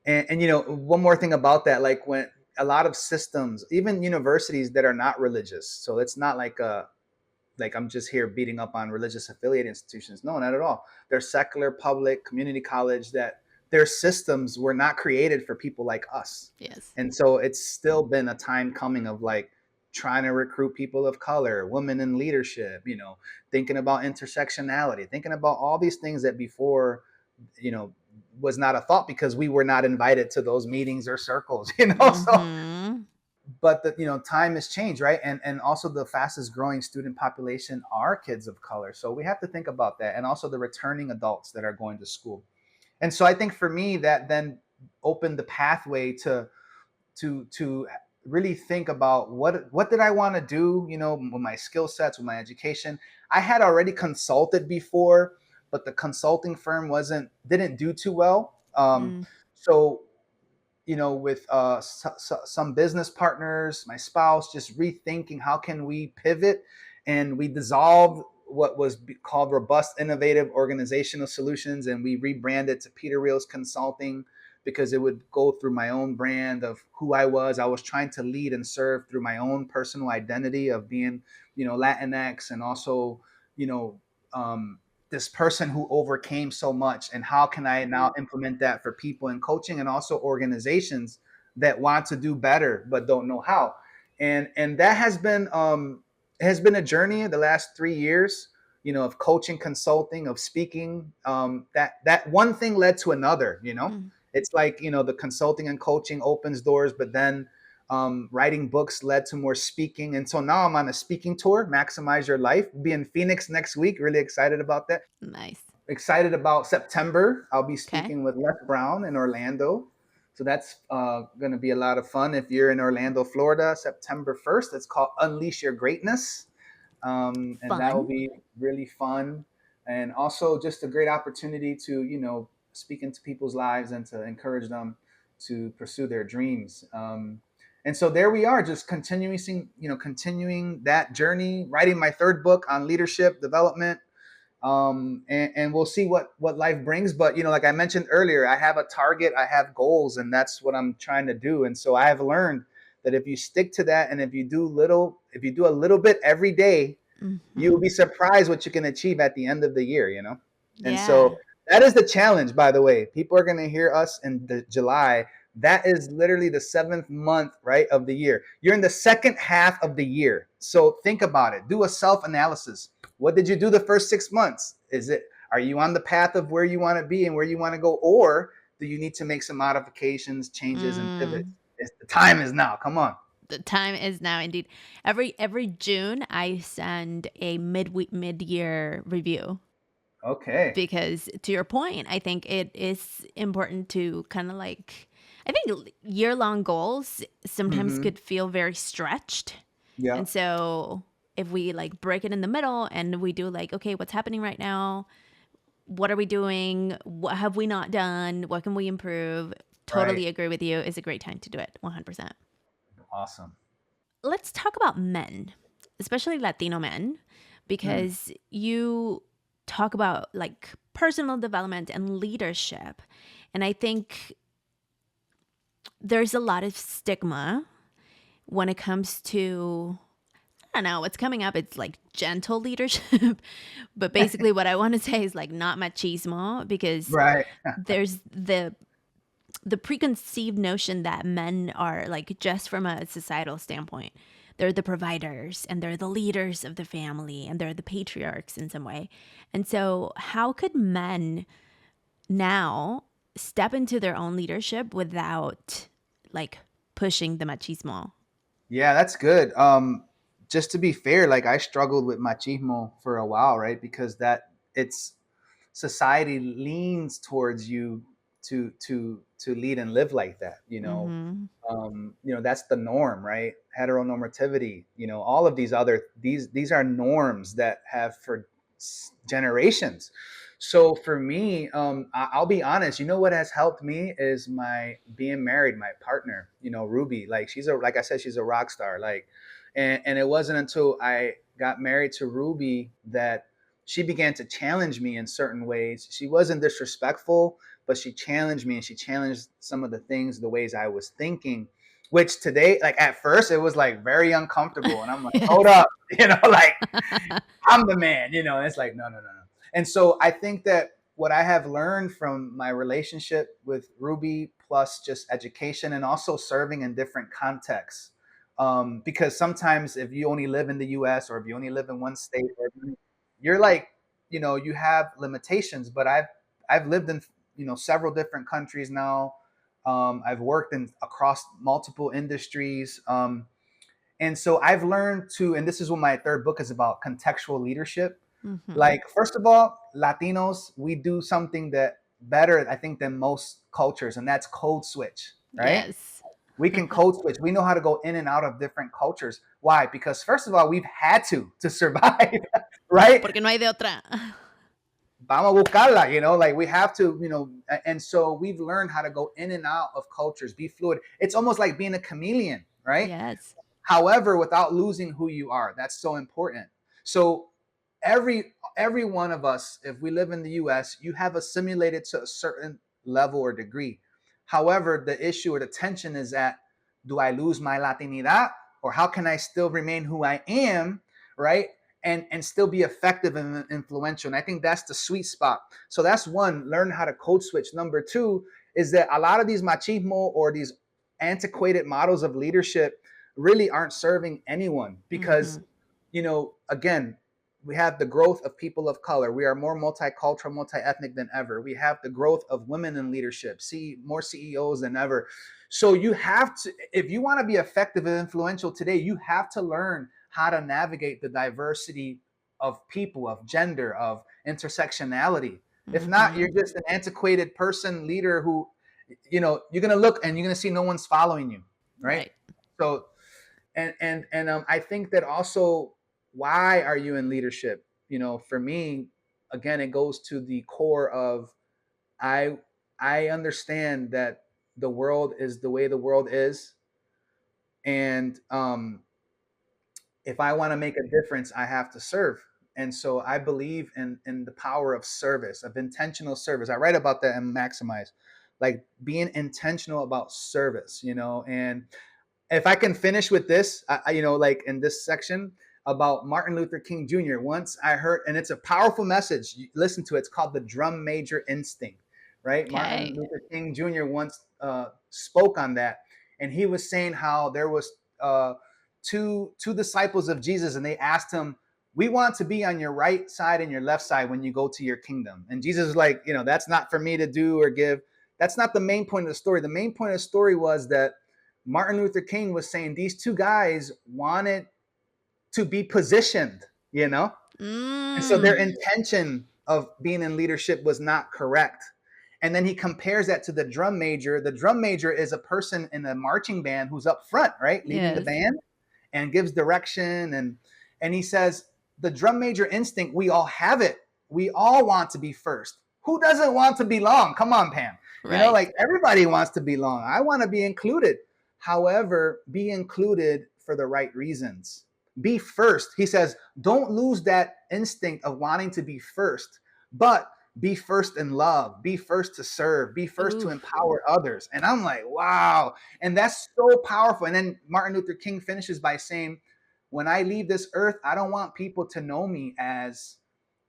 one more thing about that, like when a lot of systems, even universities that are not religious, so it's not like I'm just here beating up on religious affiliate institutions. No, not at all. They're secular, public, community college that their systems were not created for people like us. Yes. And so it's still been a time coming of like trying to recruit people of color, women in leadership, thinking about intersectionality, thinking about all these things that before, you know, was not a thought because we were not invited to those meetings or circles, so Mm-hmm. but the time has changed, right? And also the fastest growing student population are kids of color, so we have to think about that, and also the returning adults that are going to school. And so I think for me that then opened the pathway to really think about what did I want to do, with my skill sets, with my education. I had already consulted before, but the consulting firm didn't do too well. Mm. So with some business partners, my spouse, just rethinking how can we pivot, and we dissolved what was called Robust Innovative Organizational Solutions, and we rebranded to Peter Rios Consulting because it would go through my own brand of who I was. I was trying to lead and serve through my own personal identity of being, Latinx, and also, you know, um, this person who overcame so much, and how can I now implement that for people in coaching and also organizations that want to do better but don't know how. And that has been a journey the last 3 years, of coaching, consulting, of speaking. That one thing led to another. Mm. It's like, the consulting and coaching opens doors, but then writing books led to more speaking. And so now I'm on a speaking tour, Maximize Your Life. Be in Phoenix next week. Really excited about that. Nice. Excited about September. I'll be Okay. speaking with Les Brown in Orlando. So that's going to be a lot of fun. If you're in Orlando, Florida, September 1st, it's called Unleash Your Greatness. And that will Fun. be really fun. And also just a great opportunity to, speak into people's lives and to encourage them to pursue their dreams. And so there we are, just continuing that journey, writing my third book on leadership development. And we'll see what life brings. But like I mentioned earlier, I have a target, I have goals, and that's what I'm trying to do. And so I have learned that if you stick to that, and if you do a little bit every day, you'll Mm-hmm. be surprised what you can achieve at the end of the year. And so Yeah. that is the challenge, by the way. People are going to hear us in July. That is literally the seventh month, right, of the year. You're in the second half of the year. So think about it. Do a self-analysis. What did you do the first 6 months? Are you on the path of where you want to be and where you want to go? Or do you need to make some modifications, changes, and pivots? Mm. The time is now. Come on. The time is now indeed. Every June I send a mid year review Okay. because to your point, I think it is important to kind of like I think year long goals sometimes Mm-hmm. could feel very stretched. Yeah. And so if we like break it in the middle and we do like, okay, what's happening right now? What are we doing? What have we not done? What can we improve? Right. Totally agree with you. It's a great time to do it. 100%. Awesome. Let's talk about men, especially Latino men, Hmm. because you talk about like personal development and leadership. And I think there's a lot of stigma when it comes to, I don't know, what's coming up. It's like gentle leadership. But basically, what I want to say is like not machismo, because Right. there's the preconceived notion that men are like, just from a societal standpoint, they're the providers and they're the leaders of the family and they're the patriarchs in some way. And so how could men now step into their own leadership without like pushing the machismo? Yeah, that's good. Just to be fair, like I struggled with machismo for a while, right? Because that it's society leans towards you to lead and live like that. Mm-hmm. That's the norm, right? Heteronormativity. All of these are norms that have for generations. So for me, I'll be honest. You know what has helped me is my being married, my partner. Ruby. Like like I said, she's a rock star. Like, and it wasn't until I got married to Ruby that she began to challenge me in certain ways. She wasn't disrespectful, but she challenged me and she challenged some of the things, the ways I was thinking, which today, like at first, it was like very uncomfortable. And I'm like, hold Yes. up, like I'm the man, it's like, no, no, no, no. And so I think that what I have learned from my relationship with Ruby, plus just education and also serving in different contexts. Because sometimes if you only live in the US or if you only live in one state, you're like, you have limitations, but I've lived in, several different countries now. I've worked in across multiple industries. And so I've learned to, and this is what my third book is about, contextual leadership. Mm-hmm. Like, first of all, Latinos, we do something that better, I think, than most cultures, and that's code switch, right? Yes. We can code switch. We know how to go in and out of different cultures. Why? Because first of all, we've had to survive, right? Porque no hay de otra. Vamos a buscarla, like we have to, and so we've learned how to go in and out of cultures, be fluid. It's almost like being a chameleon, right? Yes. However, without losing who you are. That's so important. So every one of us, if we live in the US, you have assimilated to a certain level or degree. However, the issue or the tension is that, do I lose my Latinidad, or how can I still remain who I am, right? And still be effective and influential. And I think that's the sweet spot. So that's one, learn how to code switch. Number two is that a lot of these machismo or these antiquated models of leadership really aren't serving anyone, Mm-hmm. because again, we have the growth of people of color. We are more multicultural, multi-ethnic than ever. We have the growth of women in leadership, see more CEOs than ever. So you have to, if you want to be effective and influential today, you have to learn how to navigate the diversity of people, of gender, of intersectionality. If not, Mm-hmm. you're just an antiquated person, leader who, you're going to look and you're going to see no one's following you, right? Right. So, and I think that also, why are you in leadership? For me, again, it goes to the core of, I I understand that the world is the way the world is, and if I want to make a difference, I have to serve. And so I believe in the power of service, of intentional service. I write about that in Maximize, like being intentional about service, and if I can finish with this, like in this section about Martin Luther King Jr. Once I heard, and it's a powerful message. You listen to it. It's called the drum major instinct, right? Martin Okay. Luther King Jr. once spoke on that, and he was saying how there was two disciples of Jesus, and they asked him, "We want to be on your right side and your left side when you go to your kingdom." And Jesus was like, that's not for me to do or give. That's not the main point of the story. The main point of the story was that Martin Luther King was saying these two guys wanted to be positioned, and so their Mm. intention of being in leadership was not correct. And then he compares that to the drum major. The drum major is a person in a marching band who's up front, right, leading the Yes. band and gives direction. And he says, the drum major instinct, we all have it. We all want to be first. Who doesn't want to belong? Come on, Pam. Right. Like everybody wants to belong. I want to be included. However, be included for the right reasons. Be first. He says, don't lose that instinct of wanting to be first, but be first in love, be first to serve, be first to Ooh. empower others. And I'm like, wow. And that's so powerful. And then Martin Luther King finishes by saying, when I leave this earth, I don't want people to know me as,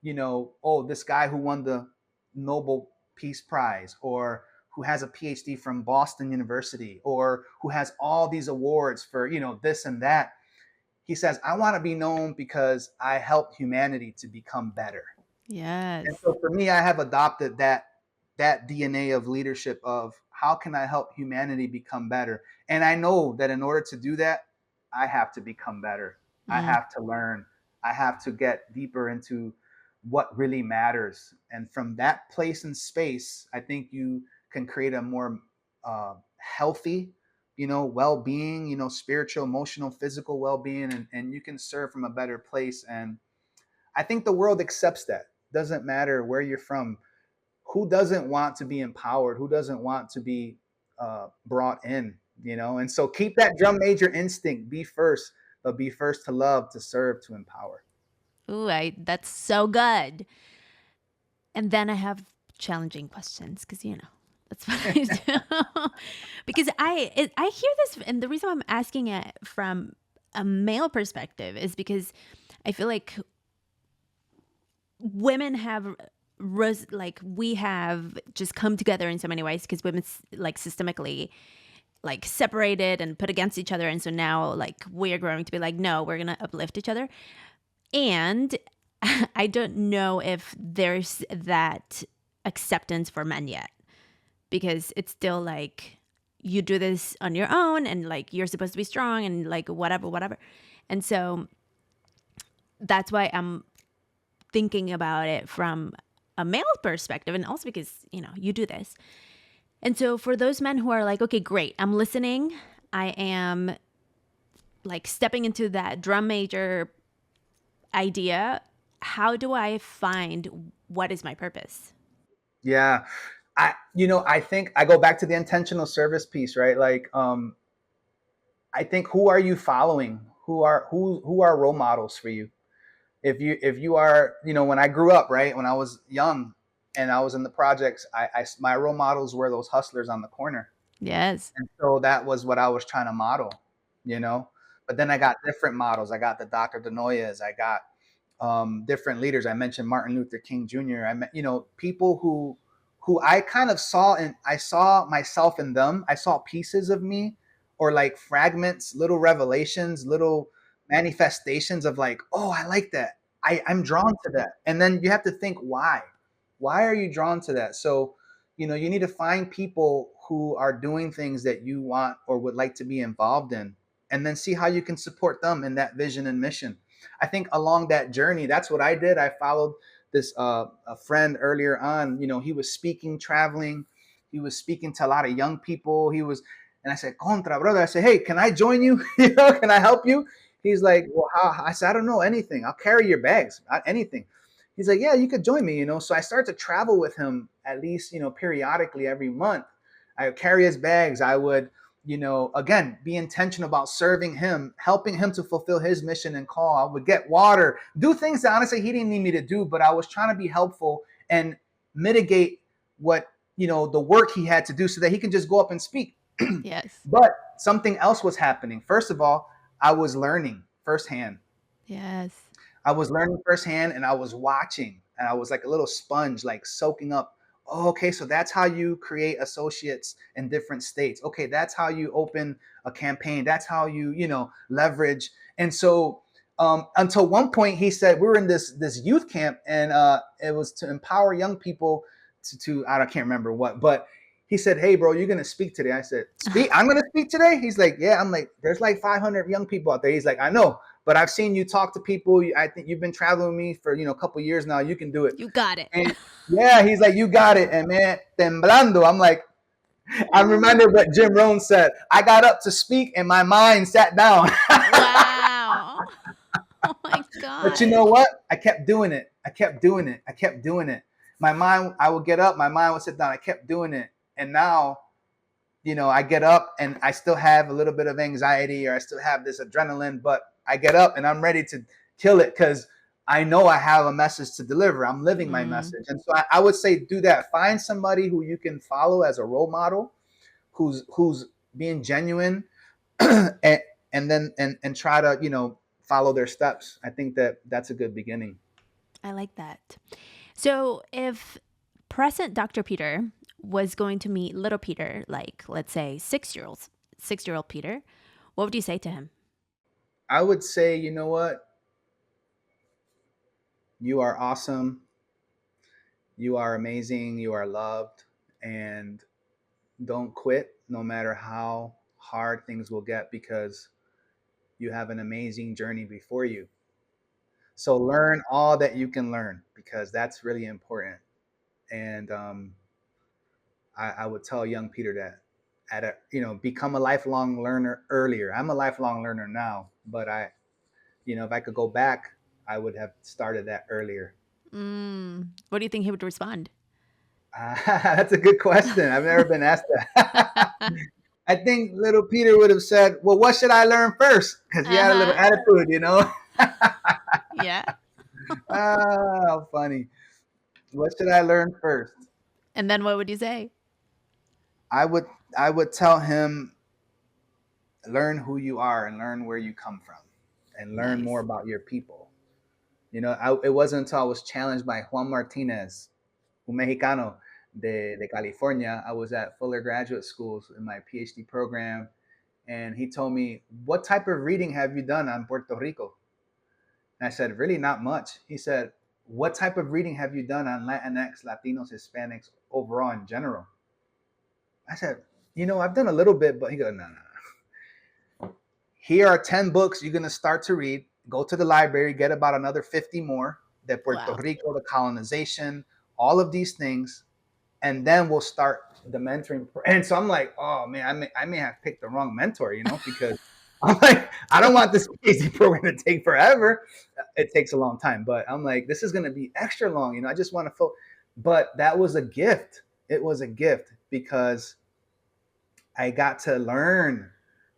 oh, this guy who won the Nobel Peace Prize, or who has a PhD from Boston University, or who has all these awards for, this and that. He says, I want to be known because I helped humanity to become better. And Yes. so for me, I have adopted that DNA of leadership of how can I help humanity become better? And I know that in order to do that, I have to become better. I Mm. have to learn. I have to get deeper into what really matters. And from that place and space, I think you can create a more healthy, well-being, spiritual, emotional, physical well-being, and you can serve from a better place. And I think the world accepts that. Doesn't matter where you're from. Who doesn't want to be empowered? Who doesn't want to be brought in? And so keep that drum major instinct. Be first, but be first to love, to serve, to empower. Ooh, that's so good. And then I have challenging questions because that's what I do. Because I hear this, and the reason why I'm asking it from a male perspective is because I feel like women have like we have just come together in so many ways because women like systemically like separated and put against each other, and so now like we're growing to be like, no, we're gonna uplift each other. And I don't know if there's that acceptance for men yet, because it's still like you do this on your own and like you're supposed to be strong and like whatever. And so that's why I'm thinking about it from a male perspective, and also because, you do this. And so for those men who are like, okay, great, I'm listening, I am like stepping into that drum major idea, how do I find what is my purpose? Yeah. I think I go back to the intentional service piece, right? Like, I think, who are you following? Who are role models for you? If you are, when I grew up, right, when I was young and I was in the projects, my role models were those hustlers on the corner. Yes. And so that was what I was trying to model, you know. But then I got different models. I got the Dr. Denoyas. I got different leaders. I mentioned Martin Luther King Jr. I met, people who I kind of saw, and I saw myself in them. I saw pieces of me, or like fragments, little revelations, little manifestations of like, oh, I like that. I'm drawn to that. And then you have to think why. Why are you drawn to that? So, you need to find people who are doing things that you want or would like to be involved in, and then see how you can support them in that vision and mission. I think along that journey, that's what I did. I followed this a friend earlier on. He was speaking, traveling. He was speaking to a lot of young people. And I said, "Contra, brother." I said, "Hey, can I join you? Can I help you?" He's like, "Well, how?" I said, "I don't know anything. I'll carry your bags, not anything." He's like, "Yeah, you could join me." So I started to travel with him at least, periodically every month. I would carry his bags. I would, again, be intentional about serving him, helping him to fulfill his mission and call. I would get water, do things that honestly he didn't need me to do, but I was trying to be helpful and mitigate what, the work he had to do so that he can just go up and speak. Yes. But something else was happening. First of all, I was learning firsthand. Yes. I was learning firsthand, and I was watching, and I was like a little sponge, like soaking up. Oh, okay, so that's how you create associates in different states. Okay, that's how you open a campaign. That's how you, leverage. And so, until one point, he said we were in this youth camp, and it was to empower young people I can't remember what, but he said, "Hey, bro, you're gonna speak today." I said, "Speak? I'm gonna speak today?" He's like, "Yeah." I'm like, "There's like 500 young people out there." He's like, "I know, but I've seen you talk to people. I think you've been traveling with me for, a couple of years now. You can do it." You got it. And yeah, he's like, "You got it." And man, temblando. I'm like, I'm reminded of what Jim Rohn said. I got up to speak and my mind sat down. Wow. Oh my But you know gosh. what? I kept doing it. I kept doing it. I kept doing it. My mind, I would get up, my mind would sit down. I kept doing it. And now, I get up and I still have a little bit of anxiety or I still have this adrenaline, but I get up and I'm ready to kill it because I know I have a message to deliver. I'm living my Mm, message. And so I would say do that. Find somebody who you can follow as a role model, who's being genuine, and then and try to, follow their steps. I think that that's a good beginning. I like that. So, if present Dr. Peter was going to meet little Peter, like let's say 6-year old Peter, what would you say to him? I would say, you know what? You are awesome. You are amazing. You are loved. And don't quit no matter how hard things will get because you have an amazing journey before you. So learn all that you can learn because that's really important. And I would tell young Peter that become a lifelong learner earlier. I'm a lifelong learner now, but if I could go back, I would have started that earlier. What do you think he would respond? That's a good question. I've never been asked that. I think little Peter would have said, "Well, what should I learn first?" Because he Uh had a little huh. attitude. Yeah. How funny. What should I learn first? And then what would you say? I would I would tell him, learn who you are and learn where you come from, and learn more Nice. about your people. It wasn't until I was challenged by Juan Martinez, un mexicano de California. I was at Fuller Graduate Schools in my PhD program, and he told me, "What type of reading have you done on Puerto Rico?" And I said, "Really, not much." He said, "What type of reading have you done on Latinx, Latinos, Hispanics overall in general?" I said, "I've done a little bit," but he goes, "No, no, no. Here are 10 books you're going to start to read. Go to the library, get about another 50 more. De Puerto Wow. Rico, the colonization, all of these things. And then we'll start the mentoring." And so I'm like, oh man, I may have picked the wrong mentor, because I'm like, I don't want this PhD program to take forever. It takes a long time, but I'm like, this is going to be extra long. I just want to but that was a gift. It was a gift because I got to learn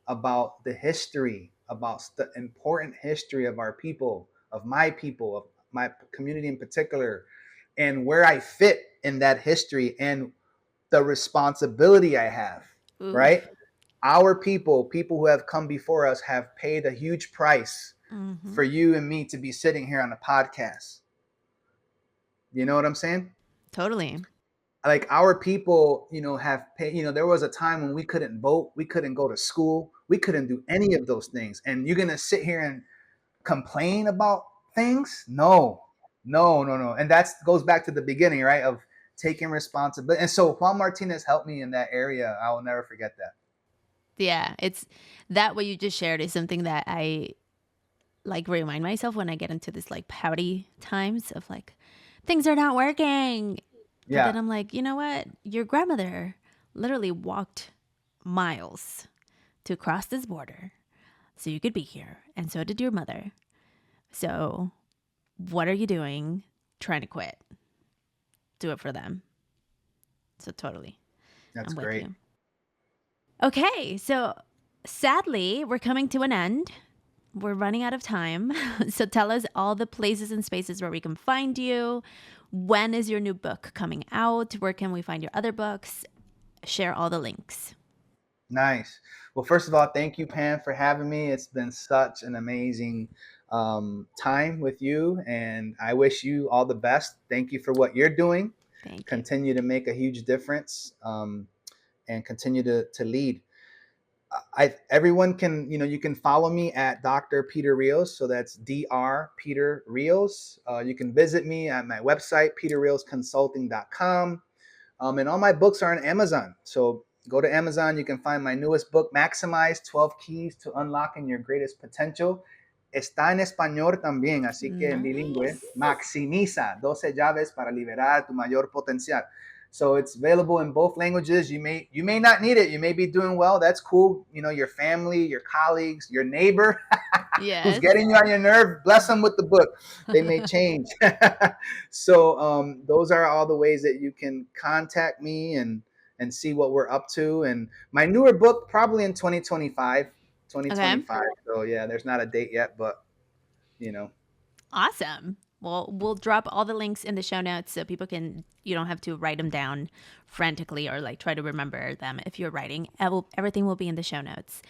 about the history, about the important history of our people, of my community in particular, and where I fit in that history and the responsibility I have, Ooh. right? Our people who have come before us have paid a huge price Mm-hmm. for you and me to be sitting here on a podcast. You know what I'm saying? Totally. Like our people, have paid, there was a time when we couldn't vote, we couldn't go to school, we couldn't do any of those things. And you're going to sit here and complain about things? No, no, no, no. And that goes back to the beginning, right? Of taking responsibility. And so Juan Martinez helped me in that area. I will never forget that. Yeah. It's that what you just shared is something that I like remind myself when I get into this like pouty times of like things are not working. But then Yeah, I'm like, you know what? Your grandmother literally walked miles to cross this border so you could be here. And so did your mother. So what are you doing trying to quit? Do it for them. So totally. that's I'm with great. you. Okay. So sadly, we're coming to an end. We're running out of time. So tell us all the places and spaces where we can find you. When is your new book coming out? Where can we find your other books? Share all the links. Nice. Well, first of all, thank you, Pam, for having me. It's been such an amazing time with you, and I wish you all the best. Thank you for what you're doing. Thank you. Continue to make a huge difference, and continue to lead. Everyone can, you can follow me at Dr. Peter Rios. So that's Dr. Peter Rios. You can visit me at my website, peterriosconsulting.com. And all my books are on Amazon. So go to Amazon. You can find my newest book, Maximize 12 Keys to Unlocking Your Greatest Potential. Está en español también, así que en bilingüe. Nice. Maximiza 12 llaves para liberar tu mayor potencial. So it's available in both languages. You may not need it. You may be doing well. That's cool. Your family, your colleagues, your neighbor who's Yes. getting you on your nerve, bless them with the book. They may change. So those are all the ways that you can contact me and see what we're up to. And my newer book probably in 2025. Okay. 2025. So yeah, there's not a date yet, but you know. Awesome. Well, we'll drop all the links in the show notes so people can, you don't have to write them down frantically or like try to remember them if you're writing. Everything will be in the show notes.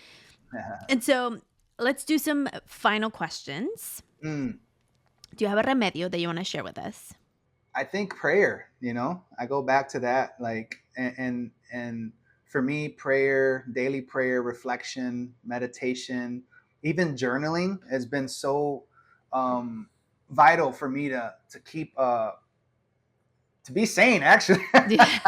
And so let's do some final questions. Mm, Do you have a remedio that you want to share with us? I think prayer. I go back to that, like, and for me, prayer, daily prayer, reflection, meditation, even journaling has been so um, vital for me to keep to be sane. Actually, Yeah,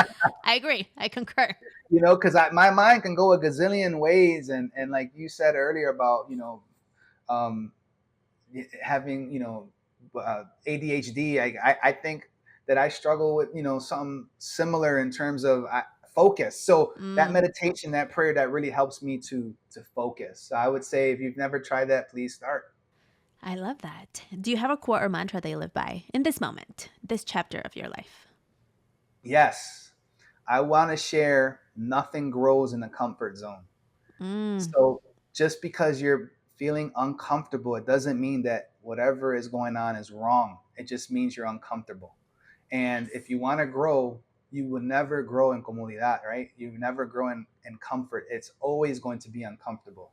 I agree. I concur. because my mind can go a gazillion ways, and like you said earlier about um, having ADHD. I think that I struggle with something similar in terms of focus. So that Mm, meditation, that prayer, that really helps me to focus. So I would say if you've never tried that, please start. I love that. Do you have a quote or mantra that you live by in this moment, this chapter of your life? Yes, I want to share. Nothing grows in the comfort zone. Mm, So just because you're feeling uncomfortable, it doesn't mean that whatever is going on is wrong. It just means you're uncomfortable. And if yes. you want to grow, you will never grow in comodidad, right? You never grow in comfort. It's always going to be uncomfortable.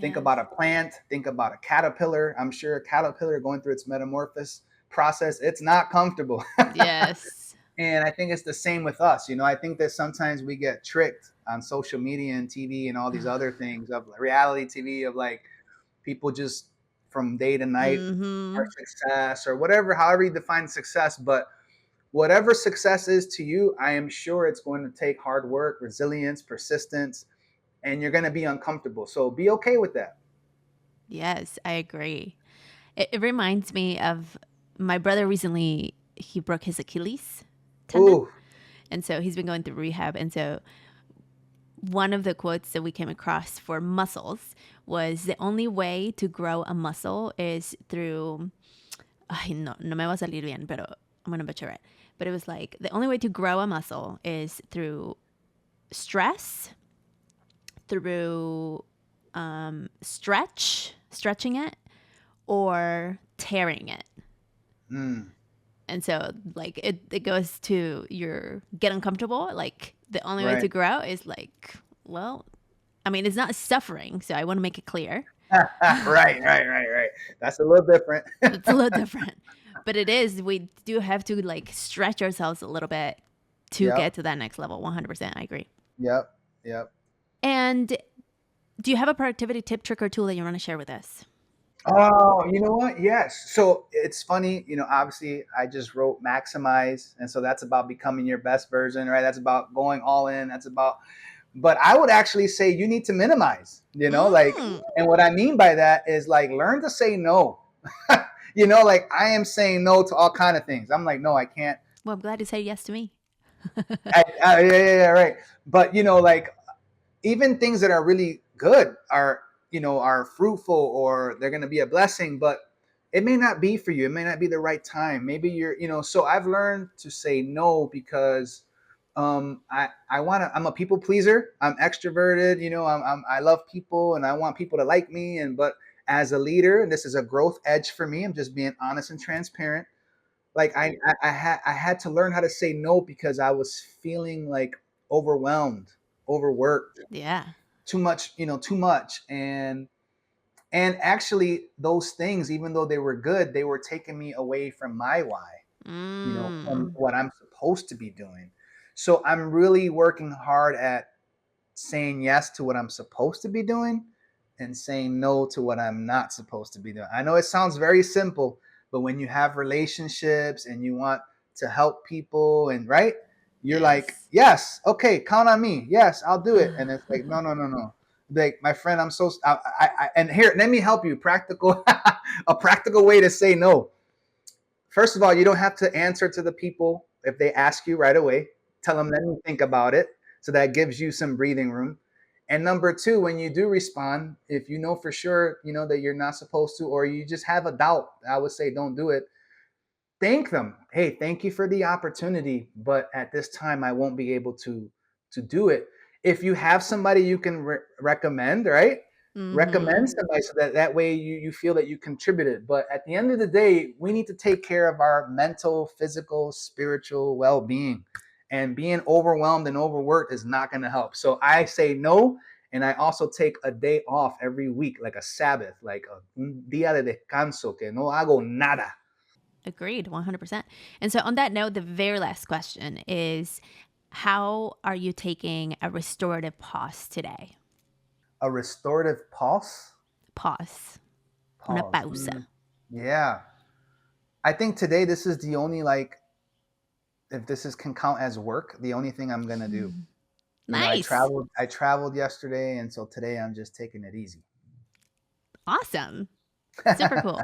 Think Yes. about a plant, think about a caterpillar. I'm sure a caterpillar going through its metamorphosis process, it's not comfortable. Yes. And I think it's the same with us. I think that sometimes we get tricked on social media and TV and all these other things of reality TV of like people just from day to night are Mm-hmm. success or whatever, however you define success. But whatever success is to you, I am sure it's going to take hard work, resilience, persistence, and you're going to be uncomfortable. So be okay with that. Yes, I agree. It reminds me of my brother recently, he broke his Achilles tendon. Ooh, And so he's been going through rehab. And so one of the quotes that we came across for muscles was the only way to grow a muscle is through, ay, no me va a salir bien, pero I'm going to butcher it. But it was like the only way to grow a muscle is through stress, through stretching it, or tearing it. mm, And so like it goes to your get uncomfortable. Like the only way right. to grow is like, well, I mean, it's not suffering. So I want to make it clear. Right. That's a little different. It's a little different. But it is, we do have to like stretch ourselves a little bit to Yep. get to that next level. 100%. I agree. Yep. Yep. And do you have a productivity tip, trick, or tool that you want to share with us? Oh, you know what? Yes. So it's funny, obviously I just wrote maximize. And so that's about becoming your best version, right? That's about going all in. But I would actually say you need to minimize, like, Mm. and what I mean by that is like learn to say no. Like I am saying no to all kind of things. I'm like, no, I can't. Well, I'm glad you said yes to me. Yeah, right. But like even things that are really good are fruitful or they're going to be a blessing, but it may not be for you. It may not be the right time. Maybe so I've learned to say no because I'm a people pleaser. I'm extroverted. I love people and I want people to like me. And but as a leader, and this is a growth edge for me, I'm just being honest and transparent. Like I had to learn how to say no because I was feeling like overwhelmed, overworked, Yeah. too much. And actually those things, even though they were good, they were taking me away from my why, from Mm. what I'm supposed to be doing. So I'm really working hard at saying yes to what I'm supposed to be doing and saying no to what I'm not supposed to be doing. I know it sounds very simple, but when you have relationships and you want to help people and right, you're like, Yes. yes, okay, count on me. Yes, I'll do it. And it's like, no, no, no, no. Like my friend, and here, let me help you. Practical, a practical way to say no. First of all, you don't have to answer to the people if they ask you right away. Tell them, let me think about it. So that gives you some breathing room. And number two, when you do respond, if you know for sure, that you're not supposed to, or you just have a doubt, I would say don't do it. Thank them. Hey, thank you for the opportunity, but at this time I won't be able to do it. If you have somebody you can recommend, right? Mm-hmm. Recommend somebody so that way you feel that you contributed. But at the end of the day, we need to take care of our mental, physical, spiritual well-being. And being overwhelmed and overworked is not going to help. So I say no, and I also take a day off every week, like a Sabbath, like un día de descanso, que no hago nada. Agreed, 100%. And so, on that note, the very last question is, how are you taking a restorative pause today? A restorative pulse. Pause. Una Pause. pausa. Yeah. I think today this is the only, like, if this is can count as work, the only thing I'm gonna do. I Nice. traveled yesterday, and so today I'm just taking it easy. Awesome. Super cool.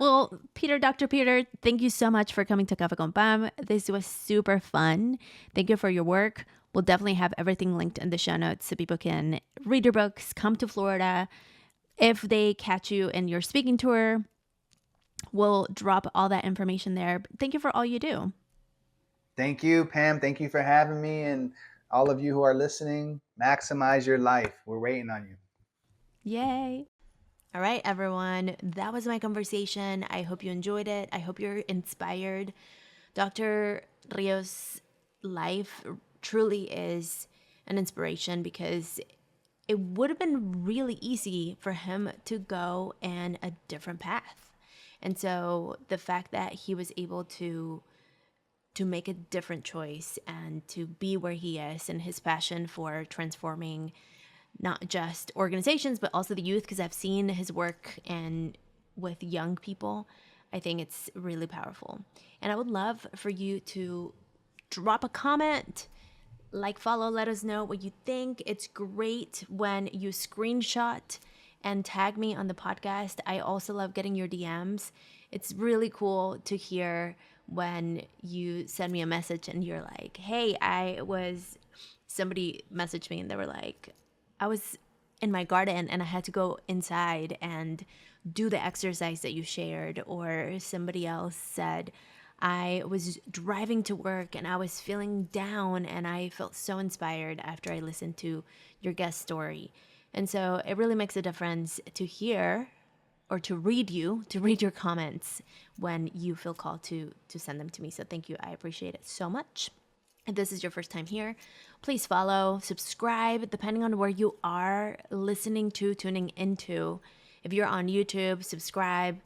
Well, Dr. Peter, thank you so much for coming to Café con Pam. This was super fun. Thank you for your work. We'll definitely have everything linked in the show notes so people can read your books, come to Florida. If they catch you in your speaking tour, we'll drop all that information there. Thank you for all you do. Thank you, Pam. Thank you for having me, and all of you who are listening. Maximize your life. We're waiting on you. Yay. All right, everyone. That was my conversation. I hope you enjoyed it. I hope you're inspired. Dr. Rios' life truly is an inspiration because it would have been really easy for him to go in a different path. And so the fact that he was able to make a different choice and to be where he is and his passion for transforming not just organizations but also the youth, because I've seen his work and with young people, I think it's really powerful. And I would love for you to drop a comment, like, follow, let us know what you think. It's great when you screenshot and tag me on the podcast. I also love getting your DMs. It's really cool to hear when you send me a message and you're like, hey, somebody messaged me and they were like, I was in my garden and I had to go inside and do the exercise that you shared. Or somebody else said, I was driving to work and I was feeling down and I felt so inspired after I listened to your guest story. And so it really makes a difference to hear or to read your comments when you feel called to send them to me. So thank you. I appreciate it so much. If this is your first time here, please follow, subscribe, depending on where you are listening to, tuning into. If you're on YouTube, subscribe,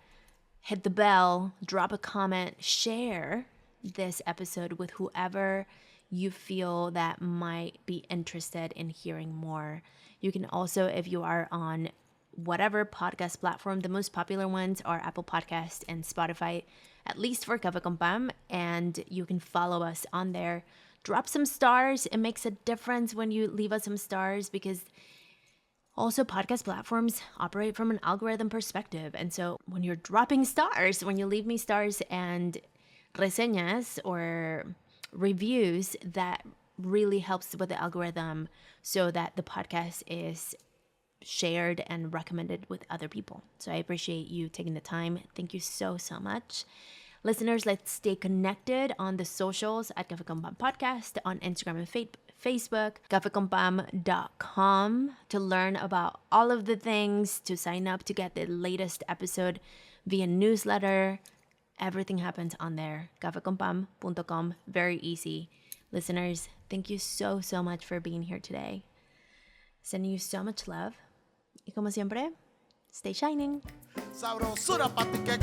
hit the bell, drop a comment, share this episode with whoever you feel that might be interested in hearing more. You can also, if you are on whatever podcast platform, the most popular ones are Apple Podcast and Spotify, at least for Café con Pam, and you can follow us on there. Drop some stars. It makes a difference when you leave us some stars, because also podcast platforms operate from an algorithm perspective. And so when you're dropping stars, when you leave me stars and reseñas or reviews, that really helps with the algorithm so that the podcast is shared and recommended with other people. So I appreciate you taking the time. Thank you so, so much. Listeners, let's stay connected on the socials at Café con Pam Podcast on Instagram and Facebook, cafeconpam.com to learn about all of the things, to sign up to get the latest episode via newsletter. Everything happens on there, cafeconpam.com. Very easy. Listeners, thank you so, so much for being here today. Sending you so much love. Y como siempre, stay shining. Sabrosura pa' ti que